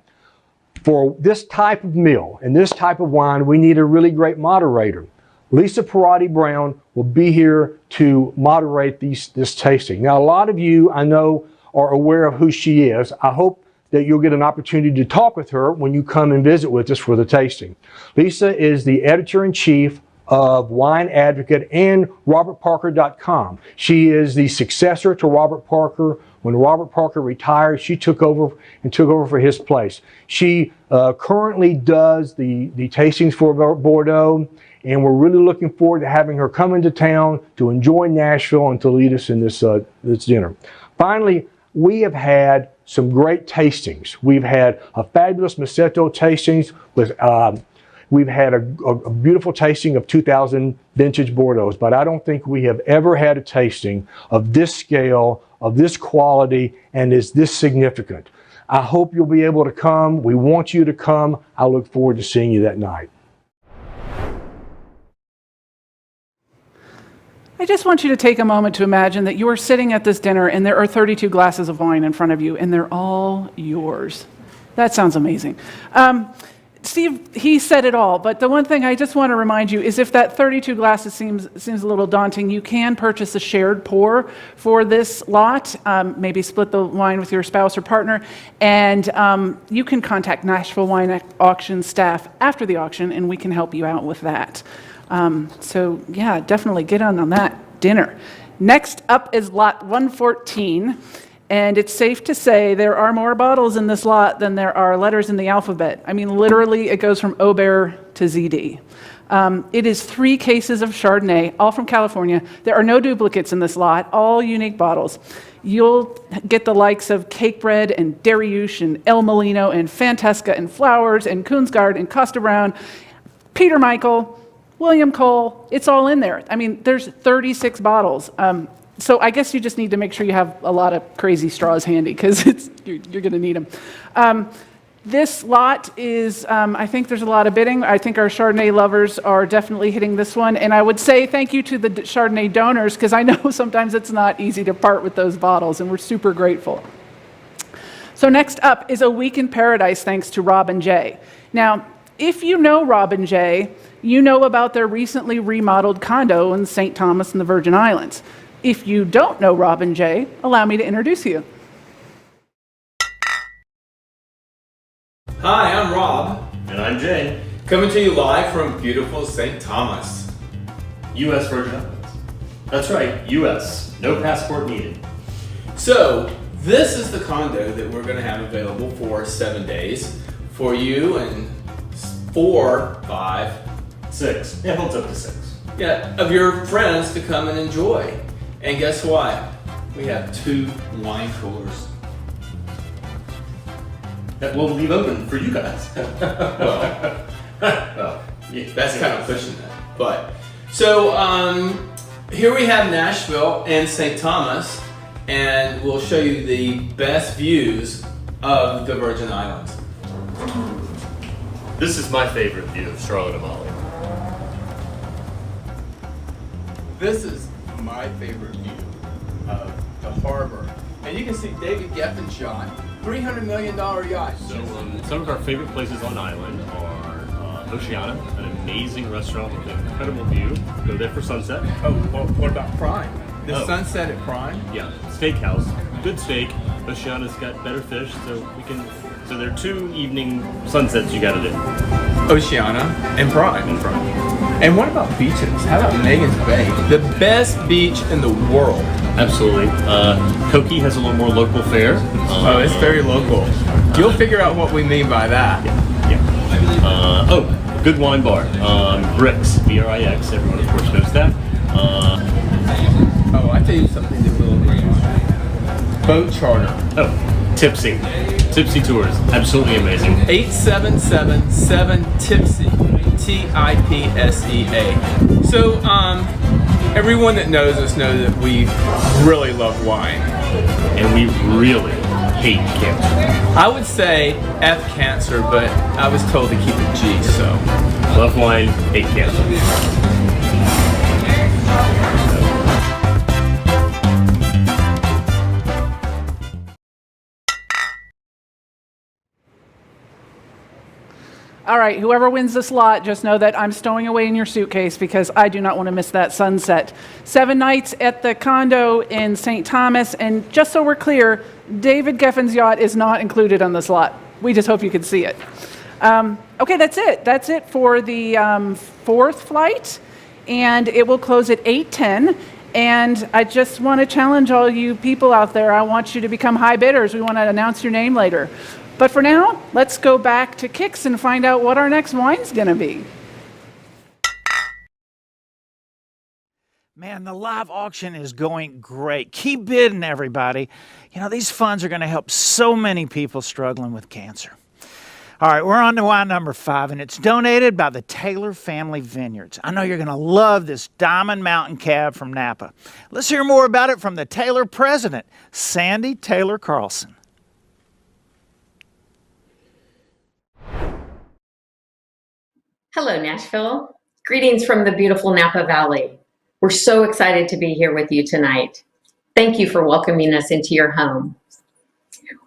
for this type of meal and this type of wine, we need a really great moderator. Lisa Perotti Brown will be here to moderate this tasting. Now, a lot of you, I know, are aware of who she is. I hope that you'll get an opportunity to talk with her when you come and visit with us for the tasting. Lisa is the editor-in-chief of Wine Advocate and RobertParker.com. She is the successor to Robert Parker. When Robert Parker retired, she took over for his place. She currently does the tastings for Bordeaux, and we're really looking forward to having her come into town to enjoy Nashville and to lead us in this dinner. Finally, we have had some great tastings. We've had a fabulous Masseto tastings with we've had a beautiful tasting of 2000 vintage Bordeaux, but I don't think we have ever had a tasting of this scale, of this quality, and is this significant. I hope you'll be able to come. We want you to come. I look forward to seeing you that night. I just want you to take a moment to imagine that you are sitting at this dinner and there are 32 glasses of wine in front of you and they're all yours. That sounds amazing. Steve, he said it all, but the one thing I just want to remind you is if that 32 glasses seems a little daunting, you can purchase a shared pour for this lot, maybe split the wine with your spouse or partner, and you can contact Nashville Wine Auction staff after the auction and we can help you out with that. So yeah, definitely get on that dinner. Next up is lot 114. And it's safe to say there are more bottles in this lot than there are letters in the alphabet. I mean, literally, it goes from Aubert to ZD. It is 3 cases of Chardonnay, all from California. There are no duplicates in this lot, all unique bottles. You'll get the likes of Cakebread and Dariouche and El Molino and Fantasca and Flowers and Koonsgaard and Costa Brown, Peter Michael, William Cole. It's all in there. I mean, there's 36 bottles. So I guess you just need to make sure you have a lot of crazy straws handy because you're going to need them. This lot is, I think there's a lot of bidding. I think our Chardonnay lovers are definitely hitting this one. And I would say thank you to the Chardonnay donors because I know sometimes it's not easy to part with those bottles and we're super grateful. So next up is A Week in Paradise thanks to Rob and Jay. Now, if you know Rob and Jay, you know about their recently remodeled condo in St. Thomas in the Virgin Islands. If you don't know Rob and Jay, allow me to introduce you. Hi, I'm Rob. And I'm Jay. Coming to you live from beautiful St. Thomas. U.S. Virgin Islands. That's right, U.S. No passport needed. So, this is the condo that we're going to have available for 7 days for you and 4, 5, 6. Yeah, holds up to 6. Yeah, of your friends to come and enjoy. And guess what? We have 2 wine coolers. That we'll leave open for you guys. Well, yeah, that's kind of pushing that. But so here we have Nashville and St. Thomas, and we'll show you the best views of the Virgin Islands. This is my favorite view of Charlotte Amalie. This is my favorite view of the harbor. And you can see David Geffen's yacht, $300 million yacht. So some of our favorite places on island are Oceana, an amazing restaurant with an incredible view. Go there for sunset. Oh, well, what about Prime? The sunset at Prime? Yeah, steakhouse, good steak. Oceana's got better fish, so so there are 2 evening sunsets you gotta do. Oceana and Prime. And what about beaches? How about Megan's Bay? The best beach in the world. Absolutely. Koki has a little more local fare. It's very local. You'll figure out what we mean by that. Yeah. Good wine bar. Brix, B-R-I-X. Everyone, of course, knows that. I tell you something that we'll agree on. Boat charter. Tipsy. Tipsy Tours. Absolutely amazing. 8777-TIPSEA. T-I-P-S-E-A. So, everyone that knows us knows that we really love wine. And we really hate cancer. I would say F cancer, but I was told to keep it G, so. Love wine, hate cancer. All right, whoever wins this lot, just know that I'm stowing away in your suitcase because I do not want to miss that sunset. 7 nights at the condo in St. Thomas, and just so we're clear, David Geffen's yacht is not included on this lot. We just hope you can see it. Okay, that's it. That's it for the 4th flight, and it will close at 8:10. And I just want to challenge all you people out there. I want you to become high bidders. We want to announce your name later. But for now, let's go back to Kix and find out what our next wine's going to be. Man, the live auction is going great. Keep bidding, everybody. You know, these funds are going to help so many people struggling with cancer. All right, we're on to wine number 5, and it's donated by the Taylor Family Vineyards. I know you're going to love this Diamond Mountain Cab from Napa. Let's hear more about it from the Taylor president, Sandy Taylor Carlson. Hello, Nashville. Greetings from the beautiful Napa Valley. We're so excited to be here with you tonight. Thank you for welcoming us into your home.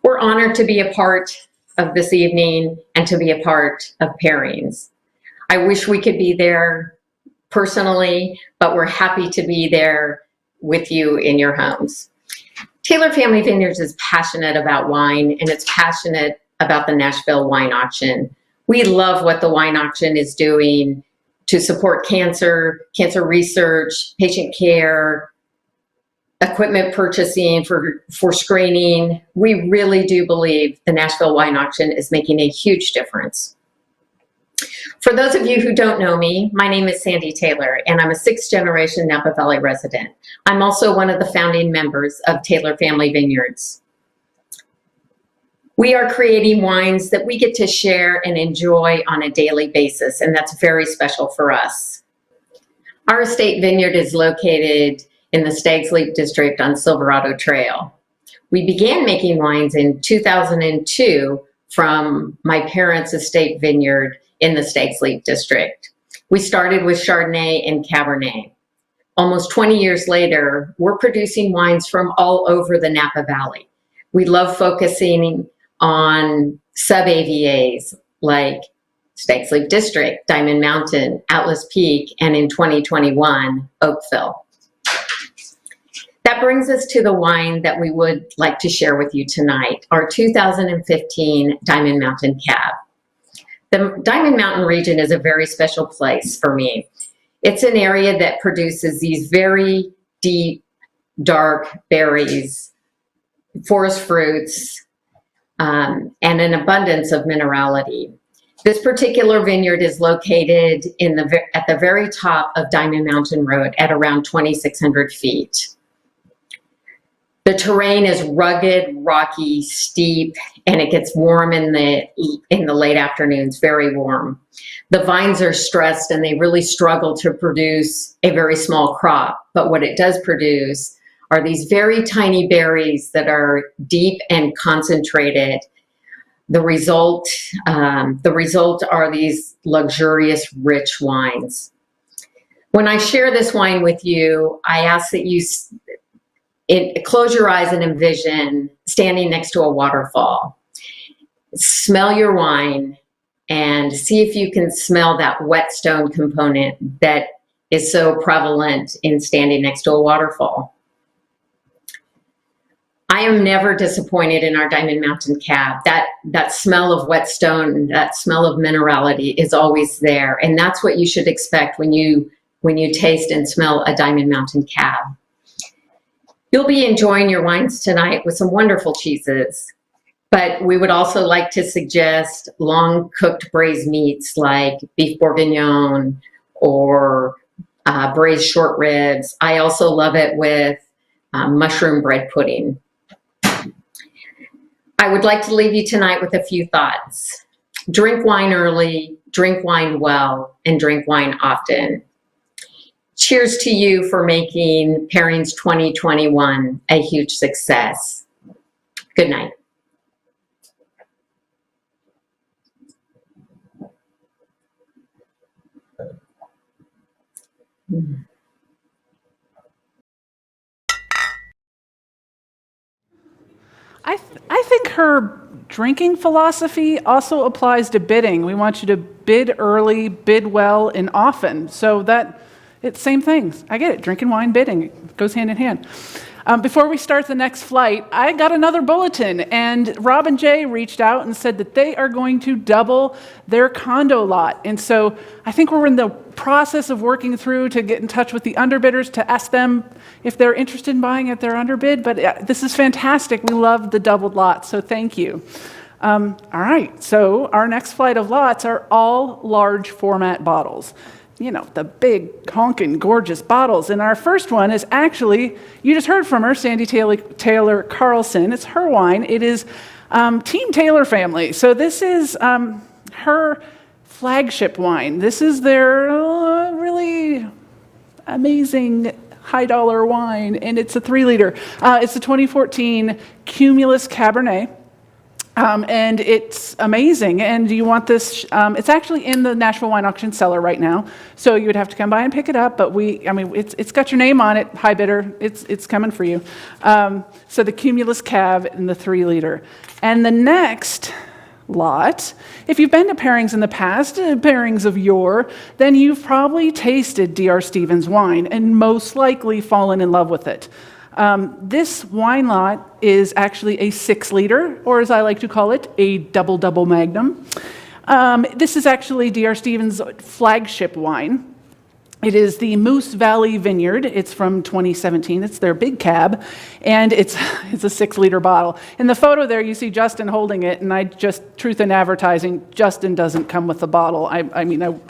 We're honored to be a part of this evening and to be a part of Pairings. I wish we could be there personally, but we're happy to be there with you in your homes. Taylor Family Vineyards is passionate about wine, and it's passionate about the Nashville Wine Auction. We love what the wine auction is doing to support cancer research, patient care, equipment purchasing for screening. We really do believe the Nashville Wine Auction is making a huge difference. For those of you who don't know me, my name is Sandy Taylor, and I'm a 6th generation Napa Valley resident. I'm also one of the founding members of Taylor Family Vineyards. We are creating wines that we get to share and enjoy on a daily basis, and that's very special for us. Our estate vineyard is located in the Stag's Leap district on Silverado Trail. We began making wines in 2002 from my parents' estate vineyard in the Stag's Leap district. We started with Chardonnay and Cabernet. Almost 20 years later, we're producing wines from all over the Napa Valley. We love focusing on sub-AVAs like Stag's Leap District, Diamond Mountain, Atlas Peak, and in 2021, Oakville. That brings us to the wine that we would like to share with you tonight, our 2015 Diamond Mountain Cab. The Diamond Mountain region is a very special place for me. It's an area that produces these very deep, dark berries, forest fruits, and an abundance of minerality. This particular vineyard is located at the very top of Diamond Mountain Road at around 2,600 feet. The terrain is rugged, rocky, steep, and it gets warm in the late afternoons, very warm. The vines are stressed and they really struggle to produce a very small crop, but what it does produce are these very tiny berries that are deep and concentrated. The result are these luxurious, rich wines. When I share this wine with you, I ask that you close your eyes and envision standing next to a waterfall. Smell your wine and see if you can smell that whetstone component that is so prevalent in standing next to a waterfall. I am never disappointed in our Diamond Mountain Cab. That smell of whetstone, that smell of minerality is always there, and that's what you should expect when you taste and smell a Diamond Mountain Cab. You'll be enjoying your wines tonight with some wonderful cheeses, but we would also like to suggest long cooked braised meats like beef bourguignon or braised short ribs. I also love it with mushroom bread pudding. I would like to leave you tonight with a few thoughts. Drink wine early, drink wine well, and drink wine often. Cheers to you for making Pairings 2021 a huge success. Good night. I think her drinking philosophy also applies to bidding. We want you to bid early, bid well, and often. So it's same things. I get it. Drinking wine, bidding, it goes hand in hand. Before we start the next flight, I got another bulletin, and Rob and Jay reached out and said that they are going to double their condo lot. And so I think we're in the process of working through to get in touch with the underbidders to ask them if they're interested in buying at their underbid. But this is fantastic. We love the doubled lot, so thank you. All right, so our next flight of lots are all large format bottles. You know, the big, honking, gorgeous bottles. And our first one is actually, you just heard from her, Sandy Taylor Carlson. It's her wine. It is Team Taylor Family. So this is her flagship wine. This is their really amazing high-dollar wine, and it's a 3-liter. It's the 2014 Cumulus Cabernet. And it's amazing. And you want this, it's actually in the Nashville Wine Auction cellar right now. So you would have to come by and pick it up. But it's got your name on it, high bidder. It's coming for you. So the Cumulus Cab in the 3-liter. And the next lot, if you've been to Pairings in the past, Pairings of yore, then you've probably tasted D.R. Stevens wine and most likely fallen in love with it. This wine lot is actually a 6-liter, or as I like to call it, a double magnum. This is actually D.R. Stevens' flagship wine. It is the Moose Valley Vineyard. It's from 2017. It's their big cab, and it's a 6-liter bottle. In the photo there, you see Justin holding it, and truth in advertising, Justin doesn't come with the bottle.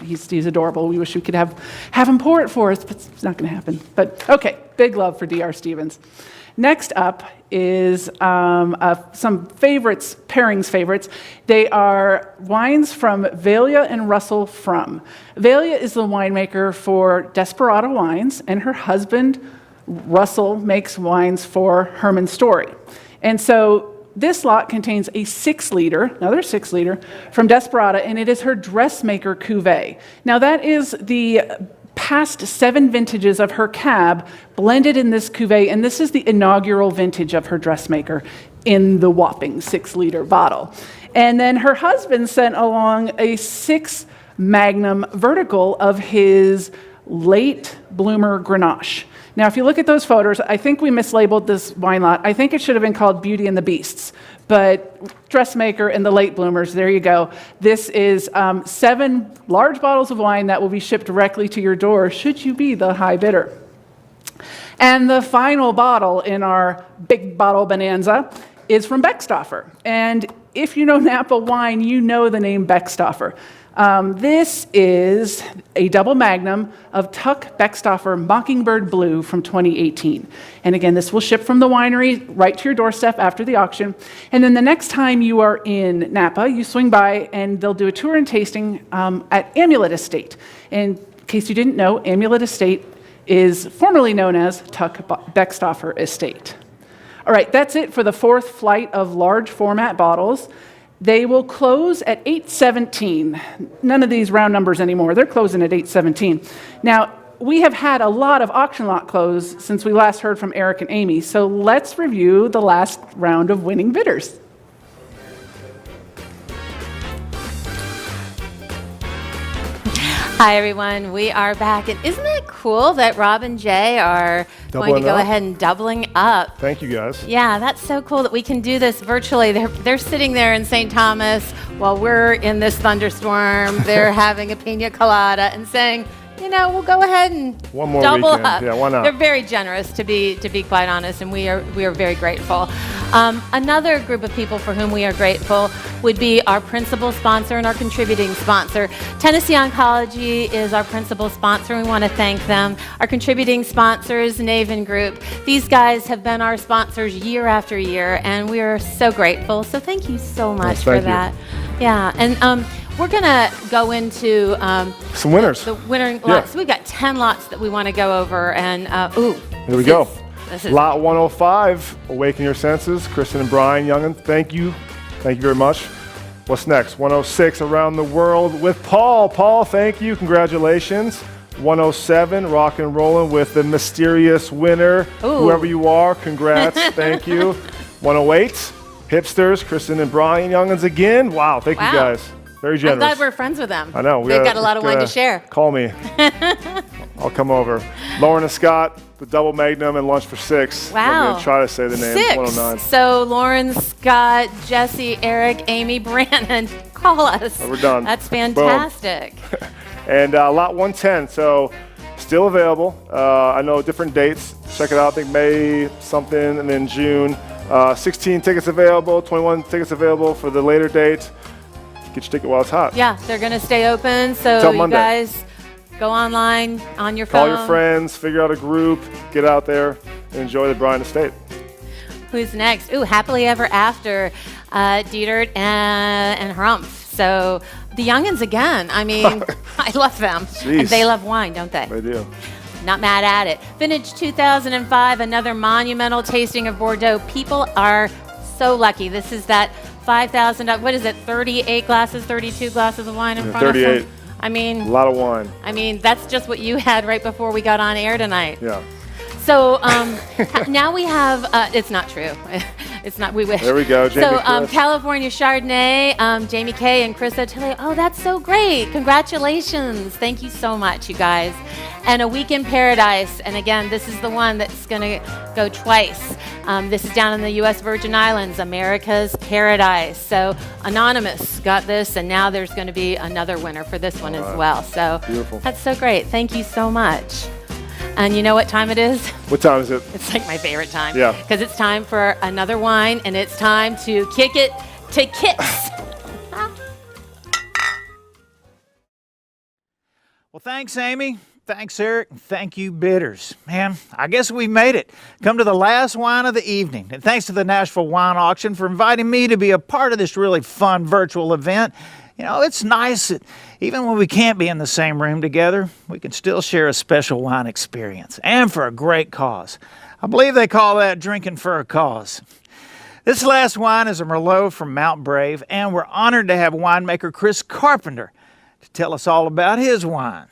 He's adorable. We wish we could have him pour it for us, but it's not going to happen. But okay, big love for D.R. Stevens. Next up is some favorites, Pairings favorites. They are wines from Velia and Russell Frum. Velia is the winemaker for Desperado Wines, and her husband, Russell, makes wines for Herman Story. And so this lot contains a 6-liter, another 6-liter, from Desperado, and it is her dressmaker cuvee. Now that is the past 7 vintages of her cab blended in this cuvee, and this is the inaugural vintage of her dressmaker in the whopping 6-liter bottle. And then her husband sent along a 6 Magnum vertical of his late bloomer Grenache. Now, if you look at those photos, I think we mislabeled this wine lot. I think it should have been called Beauty and the Beasts, but dressmaker and the late bloomers, there you go. This is 7 large bottles of wine that will be shipped directly to your door, should you be the high bidder. And the final bottle in our big bottle bonanza is from Beckstoffer. And if you know Napa wine, you know the name Beckstoffer. This is a double magnum of Tuck Beckstoffer Mockingbird Blue from 2018. And again, this will ship from the winery right to your doorstep after the auction. And then the next time you are in Napa, you swing by and they'll do a tour and tasting at Amulet Estate. In case you didn't know, Amulet Estate is formerly known as Tuck Beckstoffer Estate. All right, that's it for the 4th flight of large format bottles. They will close at 8:17. None of these round numbers anymore. They're closing at 8:17. Now, we have had a lot of auction lot close since we last heard from Eric and Amy, so let's review the last round of winning bidders. Hi, everyone. We are back. And isn't it cool that Rob and Jay are going to go ahead and doubling up? Thank you, guys. Yeah, that's so cool that we can do this virtually. They're sitting there in St. Thomas while we're in this thunderstorm. They're having a pina colada and saying, you know, we'll go ahead and one more double weekend. up. Yeah, why not? They're very generous, to be quite honest, and we are very grateful. Another group of people for whom we are grateful would be our principal sponsor and our contributing sponsor. Tennessee Oncology is our principal sponsor. We want to thank them. Our contributing sponsors, Naven Group. These guys have been our sponsors year after year, and we are so grateful. So thank you so much for that. Yeah, and we're going to go into some winners. The winning lots. We've got 10 lots that we want to go over. And, here we go. Lot 105, Awaken Your Senses. Kristen and Brian Youngin, thank you. Thank you very much. What's next? 106, Around the World with Paul. Paul, thank you. Congratulations. 107, Rock and Rollin' with the mysterious winner. Ooh. Whoever you are, congrats. Thank you. 108, Hipsters. Kristen and Brian Youngins again. Wow, thank you guys. Very generous. I'm glad we're friends with them. I know. They've got a lot of wine to share. Call me. I'll come over. Lauren and Scott, the double magnum and lunch for 6. Wow. I'm going to try to say the name. 6. 109. So Lauren, Scott, Jesse, Eric, Amy, Brannon, call us. We're done. That's fantastic. And lot 110. So still available. I know different dates. Check it out. I think May something and then June. 16 tickets available. 21 tickets available for the later date. Get your ticket while it's hot. Yeah, they're going to stay open. So you guys go online on your phone. Call your friends, figure out a group, get out there, and enjoy the Bryan Estate. Who's next? Ooh, Happily Ever After, Dietert and Humph. So the youngins again. I mean, I love them. Jeez. And they love wine, don't they? They do. Not mad at it. Vintage 2005, another monumental tasting of Bordeaux. People are so lucky. This is that 5,000, what is it, 38 glasses, 32 glasses of wine in front of 38. them? I mean, A lot of wine. I mean, that's just what you had right before we got on air tonight. Yeah. So now we have, it's not true. It's not, we wish. There we go, Jamie So Chris. California Chardonnay, Jamie Kay and Chris O'Tilley. Oh, that's so great. Congratulations. Thank you so much, you guys. And A Week in Paradise. And again, this is the one that's going to go twice. This is down in the U.S. Virgin Islands, America's Paradise. So Anonymous got this, and now there's going to be another winner for this one as well. So beautiful. That's so great. Thank you so much. And you know what time it is? What time is it? It's like my favorite time. Yeah. Because it's time for another wine, and it's time to kick it to kicks. Well, thanks, Amy. Thanks, Eric. And thank you, bidders. Man, I guess we made it. Come to the last wine of the evening. And thanks to the Nashville Wine Auction for inviting me to be a part of this really fun virtual event. You know, it's nice that even when we can't be in the same room together, we can still share a special wine experience, and for a great cause. I believe they call that drinking for a cause. This last wine is a Merlot from Mount Brave, and we're honored to have winemaker Chris Carpenter to tell us all about his wine.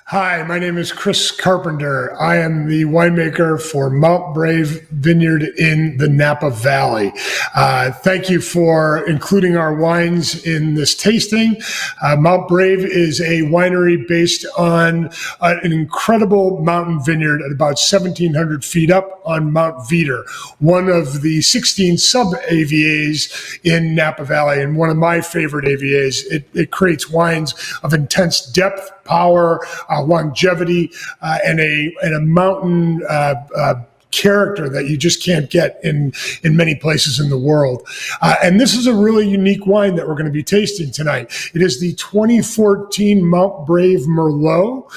Hi, my name is Chris Carpenter. I am the winemaker for Mount Brave Vineyard in the Napa Valley. Thank you for including our wines in this tasting. Mount Brave is a winery based on an incredible mountain vineyard at about 1,700 feet up on Mount Veeder, one of the 16 sub-AVAs in Napa Valley, and one of my favorite AVAs. It creates wines of intense depth, power, longevity, and a mountain character that you just can't get in many places in the world. And this is a really unique wine that we're going to be tasting tonight. It is the 2014 Mount Brave Merlot.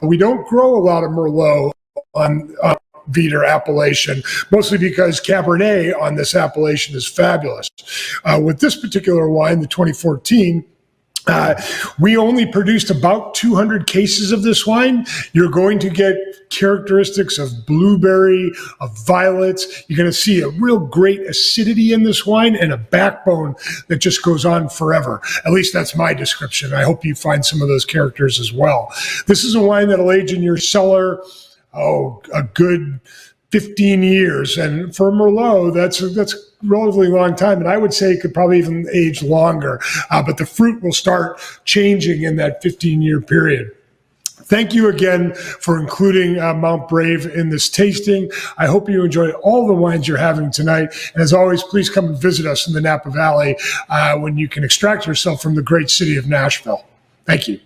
We don't grow a lot of Merlot on Veeder appellation, mostly because Cabernet on this appellation is fabulous. With this particular wine, the 2014, we only produced about 200 cases of this wine. You're going to get characteristics of blueberry, of violets. You're going to see a real great acidity in this wine and a backbone that just goes on forever. At least that's my description. I hope you find some of those characters as well. This is a wine that'll age in your cellar, a good 15 years. And for Merlot, that's a relatively long time. And I would say it could probably even age longer. But the fruit will start changing in that 15-year period. Thank you again for including Mount Brave in this tasting. I hope you enjoy all the wines you're having tonight. And as always, please come and visit us in the Napa Valley when you can extract yourself from the great city of Nashville. Thank you.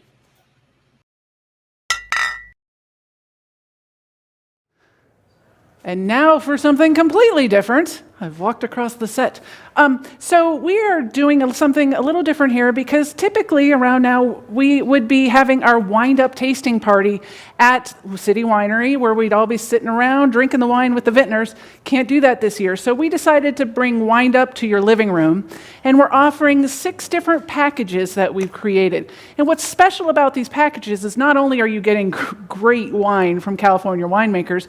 And now for something completely different. I've walked across the set. So we are doing something a little different here because typically around now we would be having our wind-up tasting party at City Winery where we'd all be sitting around drinking the wine with the vintners. Can't do that this year. So we decided to bring wind-up to your living room, and we're offering 6 different packages that we've created. And what's special about these packages is not only are you getting great wine from California winemakers,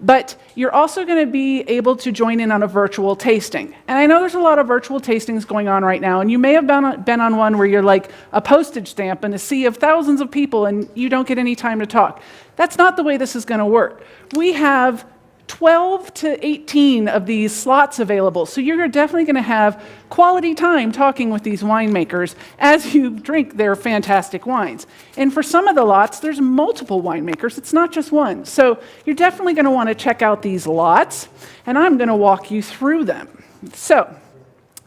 but you're also going to be able to join in on a virtual tasting. And I know there's a lot of virtual tastings going on right now, and you may have been on one where you're like a postage stamp in a sea of thousands of people and you don't get any time to talk. That's not the way this is going to work. We have 12 to 18 of these slots available. So you're definitely going to have quality time talking with these winemakers as you drink their fantastic wines. And for some of the lots, there's multiple winemakers. It's not just one. So you're definitely going to want to check out these lots, and I'm going to walk you through them. So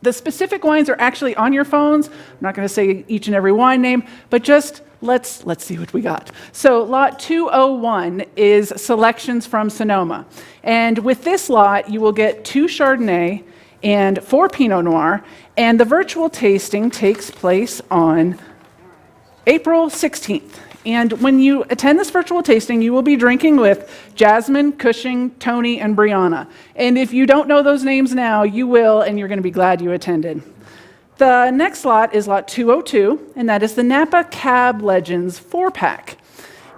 the specific wines are actually on your phones. I'm not going to say each and every wine name, but just let's see what we got. So lot 201 is selections from Sonoma. And with this lot, you will get 2 Chardonnay and 4 Pinot Noir. And the virtual tasting takes place on April 16th. And when you attend this virtual tasting, you will be drinking with Jasmine, Cushing, Tony, and Brianna. And if you don't know those names now, you will, and you're going to be glad you attended. The next lot is lot 202, and that is the Napa Cab Legends 4-pack.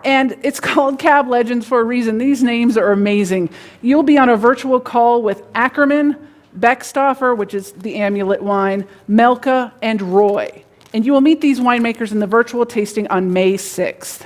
And it's called Cab Legends for a reason. These names are amazing. You'll be on a virtual call with Ackerman, Beckstoffer, which is the Amulet wine, Melka, and Roy. And you will meet these winemakers in the virtual tasting on May 6th.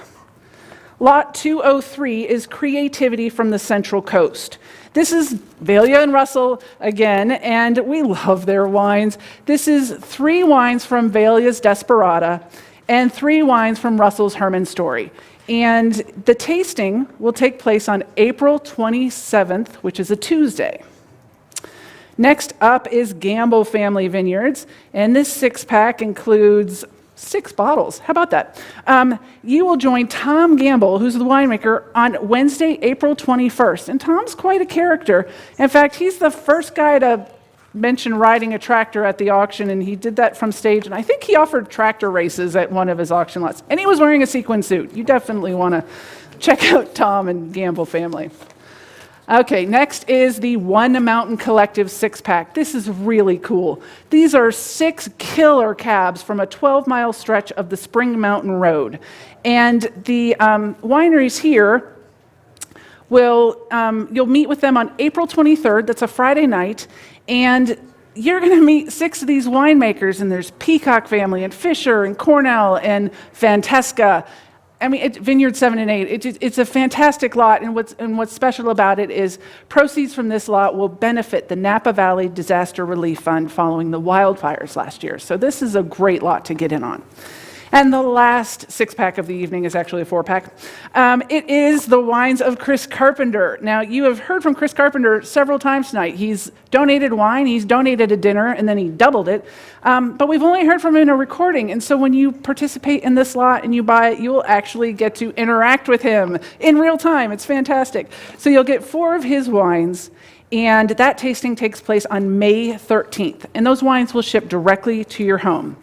Lot 203 is Creativity from the Central Coast. This is Velia and Russell again, and we love their wines. This is 3 wines from Velia's Desperata and 3 wines from Russell's Herman Story. And the tasting will take place on April 27th, which is a Tuesday. Next up is Gamble Family Vineyards, and this 6-pack includes 6 bottles. How about that? You will join Tom Gamble, who's the winemaker, on Wednesday, April 21st. And Tom's quite a character. In fact, he's the first guy to mention riding a tractor at the auction, and he did that from stage. And I think he offered tractor races at one of his auction lots. And he was wearing a sequin suit. You definitely want to check out Tom and Gamble Family. Okay, next is the One Mountain Collective 6-pack. This is really cool. These are 6 killer cabs from a 12-mile stretch of the Spring Mountain Road. And the wineries here you'll meet with them on April 23rd. That's a Friday night. And you're going to meet 6 of these winemakers. And there's Peacock Family and Fisher and Cornell and Fantesca. I mean, Vineyard 7 and 8, it's a fantastic lot, and what's special about it is proceeds from this lot will benefit the Napa Valley Disaster Relief Fund following the wildfires last year. So this is a great lot to get in on. And the last 6-pack of the evening is actually a 4-pack. It is the wines of Chris Carpenter. Now, you have heard from Chris Carpenter several times tonight. He's donated wine, he's donated a dinner, and then he doubled it. But we've only heard from him in a recording. And so when you participate in this lot and you buy it, you'll actually get to interact with him in real time. It's fantastic. So you'll get 4 of his wines. And that tasting takes place on May 13th. And those wines will ship directly to your home.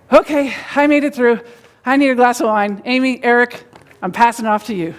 Okay, I made it through. I need a glass of wine. Amy, Eric, I'm passing off to you.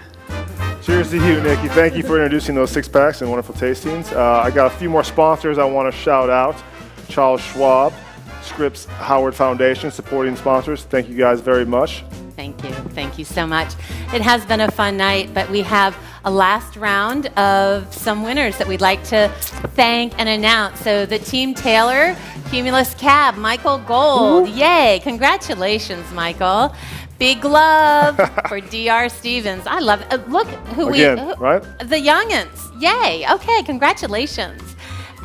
Cheers to you, Nikki. Thank you for introducing those 6-packs and wonderful tastings. I got a few more sponsors I want to shout out. Charles Schwab, Scripps Howard Foundation, supporting sponsors. Thank you guys very much. Thank you. Thank you so much. It has been a fun night, but we have a last round of some winners that we'd like to thank and announce. So the Team Taylor Cumulus Cab, Michael Gold. Ooh. Yay. Congratulations, Michael. Big love for DR Stevens. I love it. Look who right? The youngins. Yay. Okay, congratulations.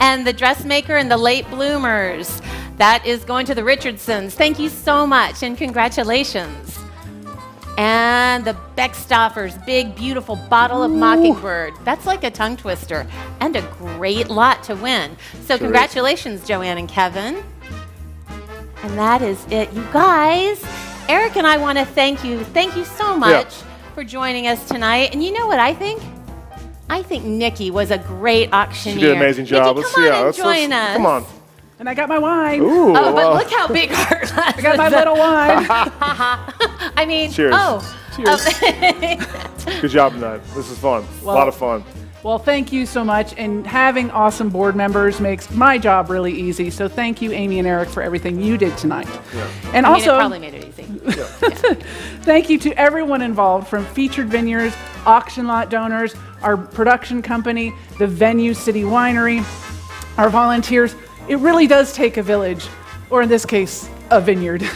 And the dressmaker and the late bloomers. That is going to the Richardsons. Thank you so much and congratulations. And the Beckstoffers, big, beautiful bottle of Mockingbird. That's like a tongue twister and a great lot to win. So congratulations, Joanne and Kevin. And that is it, you guys. Eric and I want to thank you. Thank you so much for joining us tonight. And you know what I think? I think Nikki was a great auctioneer. She did an amazing job. Nikki, come on and join us. Come on. And I got my wine. Ooh, but look how big our glass I got my little wine. I mean, cheers. Cheers. Good job tonight. This is fun. A lot of fun. Well, thank you so much. And having awesome board members makes my job really easy. So thank you, Amy and Eric, for everything you did tonight. Yeah. And it probably made it easy. Thank you to everyone involved, from Featured Vineyards, auction lot donors, our production company, the Venue City Winery, our volunteers. It really does take a village, or in this case, a vineyard.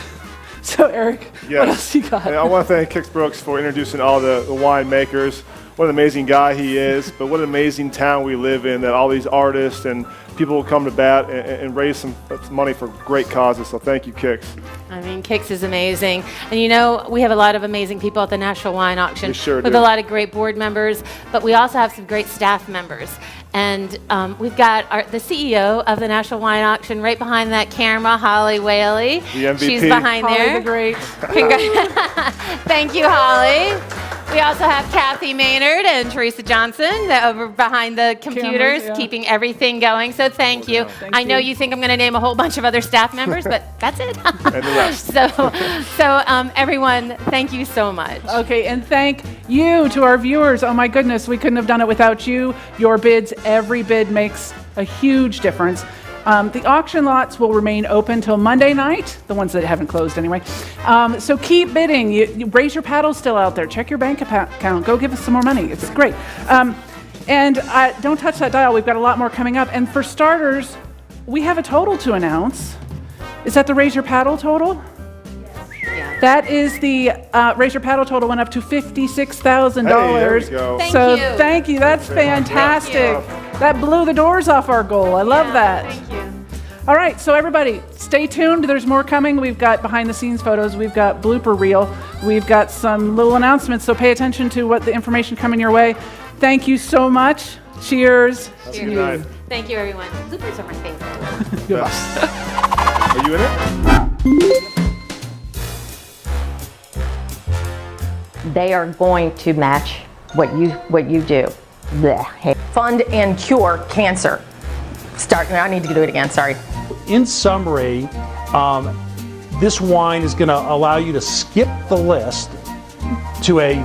So, Eric, what else you got? I want to thank Kix Brooks for introducing all the winemakers. What an amazing guy he is, but what an amazing town we live in, that all these artists and people will come to bat and raise some money for great causes. So thank you, Kix. I mean, Kix is amazing. And you know, we have a lot of amazing people at the National Wine Auction. We sure with do. A lot of great board members, but we also have some great staff members. And we've got the CEO of the National Wine Auction right behind that camera, Holly Whaley. The MVP. She's behind Holly there. the Great. Thank you, Holly. We also have Kathy Maynard and Teresa Johnson over behind the computers, Cameras, keeping everything going. So thank you. I know you think I'm going to name a whole bunch of other staff members, but that's it. And the rest. So everyone, thank you so much. Okay, and thank you to our viewers. Oh my goodness, we couldn't have done it without you. Your bids, every bid makes a huge difference. The auction lots will remain open till Monday night, the ones that haven't closed anyway. So keep bidding. You raise your paddles still out there. Check your bank account. Go give us some more money. It's great. And don't touch that dial. We've got a lot more coming up. And for starters, we have a total to announce. Is that the Raise Your Paddle total? Yeah. That is the Raise Your Paddle total went up to $56,000. Hey, there we go. Thank you. That's fantastic. That blew the doors off our goal. I love that. Thank you. All right, so everybody, stay tuned. There's more coming. We've got behind the scenes photos. We've got blooper reel. We've got some little announcements, so pay attention to what the information coming your way. Thank you so much. Cheers. Cheers. Thank you, everyone. Bloopers are my favorite. Are you in it? They are going to match what you do. Blech. Fund and cure cancer. I need to do it again, sorry. In summary, this wine is going to allow you to skip the list to a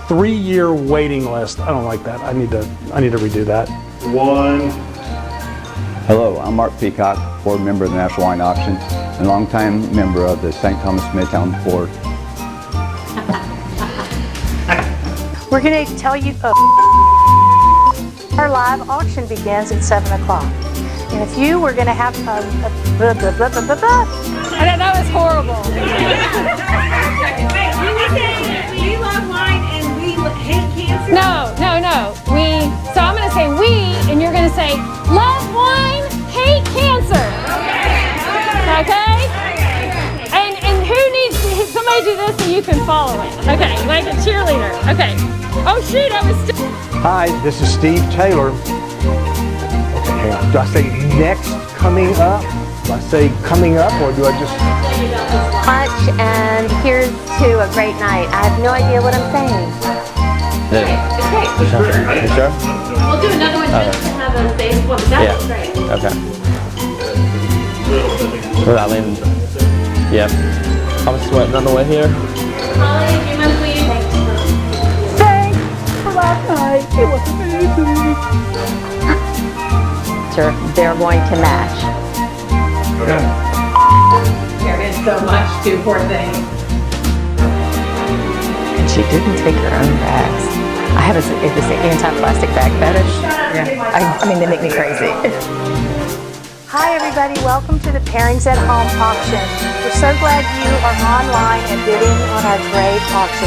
3-year waiting list. I don't like that. I need to redo that. Hello, I'm Mark Peacock, board member of the National Wine Auction, and longtime member of the St. Thomas Midtown Board. We're going to tell you our live auction begins at 7 o'clock. And if you were going to have I know, that was horrible. We love wine and we hate cancer? No. So I'm going to say we, and you're going to say love wine, hate cancer. Okay? And who needs somebody do this so you can follow it? Okay, like a cheerleader. Okay. Oh shoot, I was still. Hi, this is Steve Taylor. Okay, hang on. Do I say next coming up? Do I say coming up, or do I just... Much, and here's to a great night. I have no idea what I'm saying. It's great. You sure? We'll do another one just to have a safe one. That was great. Okay. Without leaving. Yep. I'm sweating on the way here. Holly, do you mind please? thanks for last night. It was amazing. They're going to match. There is so much to poor thing. And she didn't take her own bags. I have this anti-plastic bag fetish. Yeah. I mean, they make me crazy. Hi everybody, welcome to the Pairings at Home auction. We're so glad you are online and bidding on our great auction.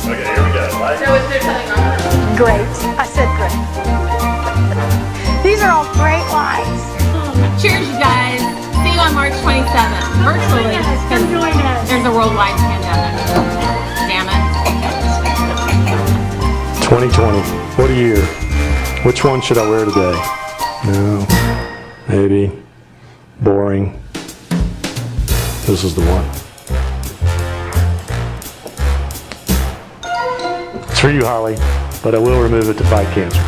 Okay, here we go. So is there something wrong with it? Great, I said great. These are all great wines. Cheers, you guys. See you on March 27th, virtually. Come join us. There's a worldwide pandemic. Damn it. 2020. What a year. Which one should I wear today? No. Maybe. Boring. This is the one. It's for you, Holly, but I will remove it to fight cancer.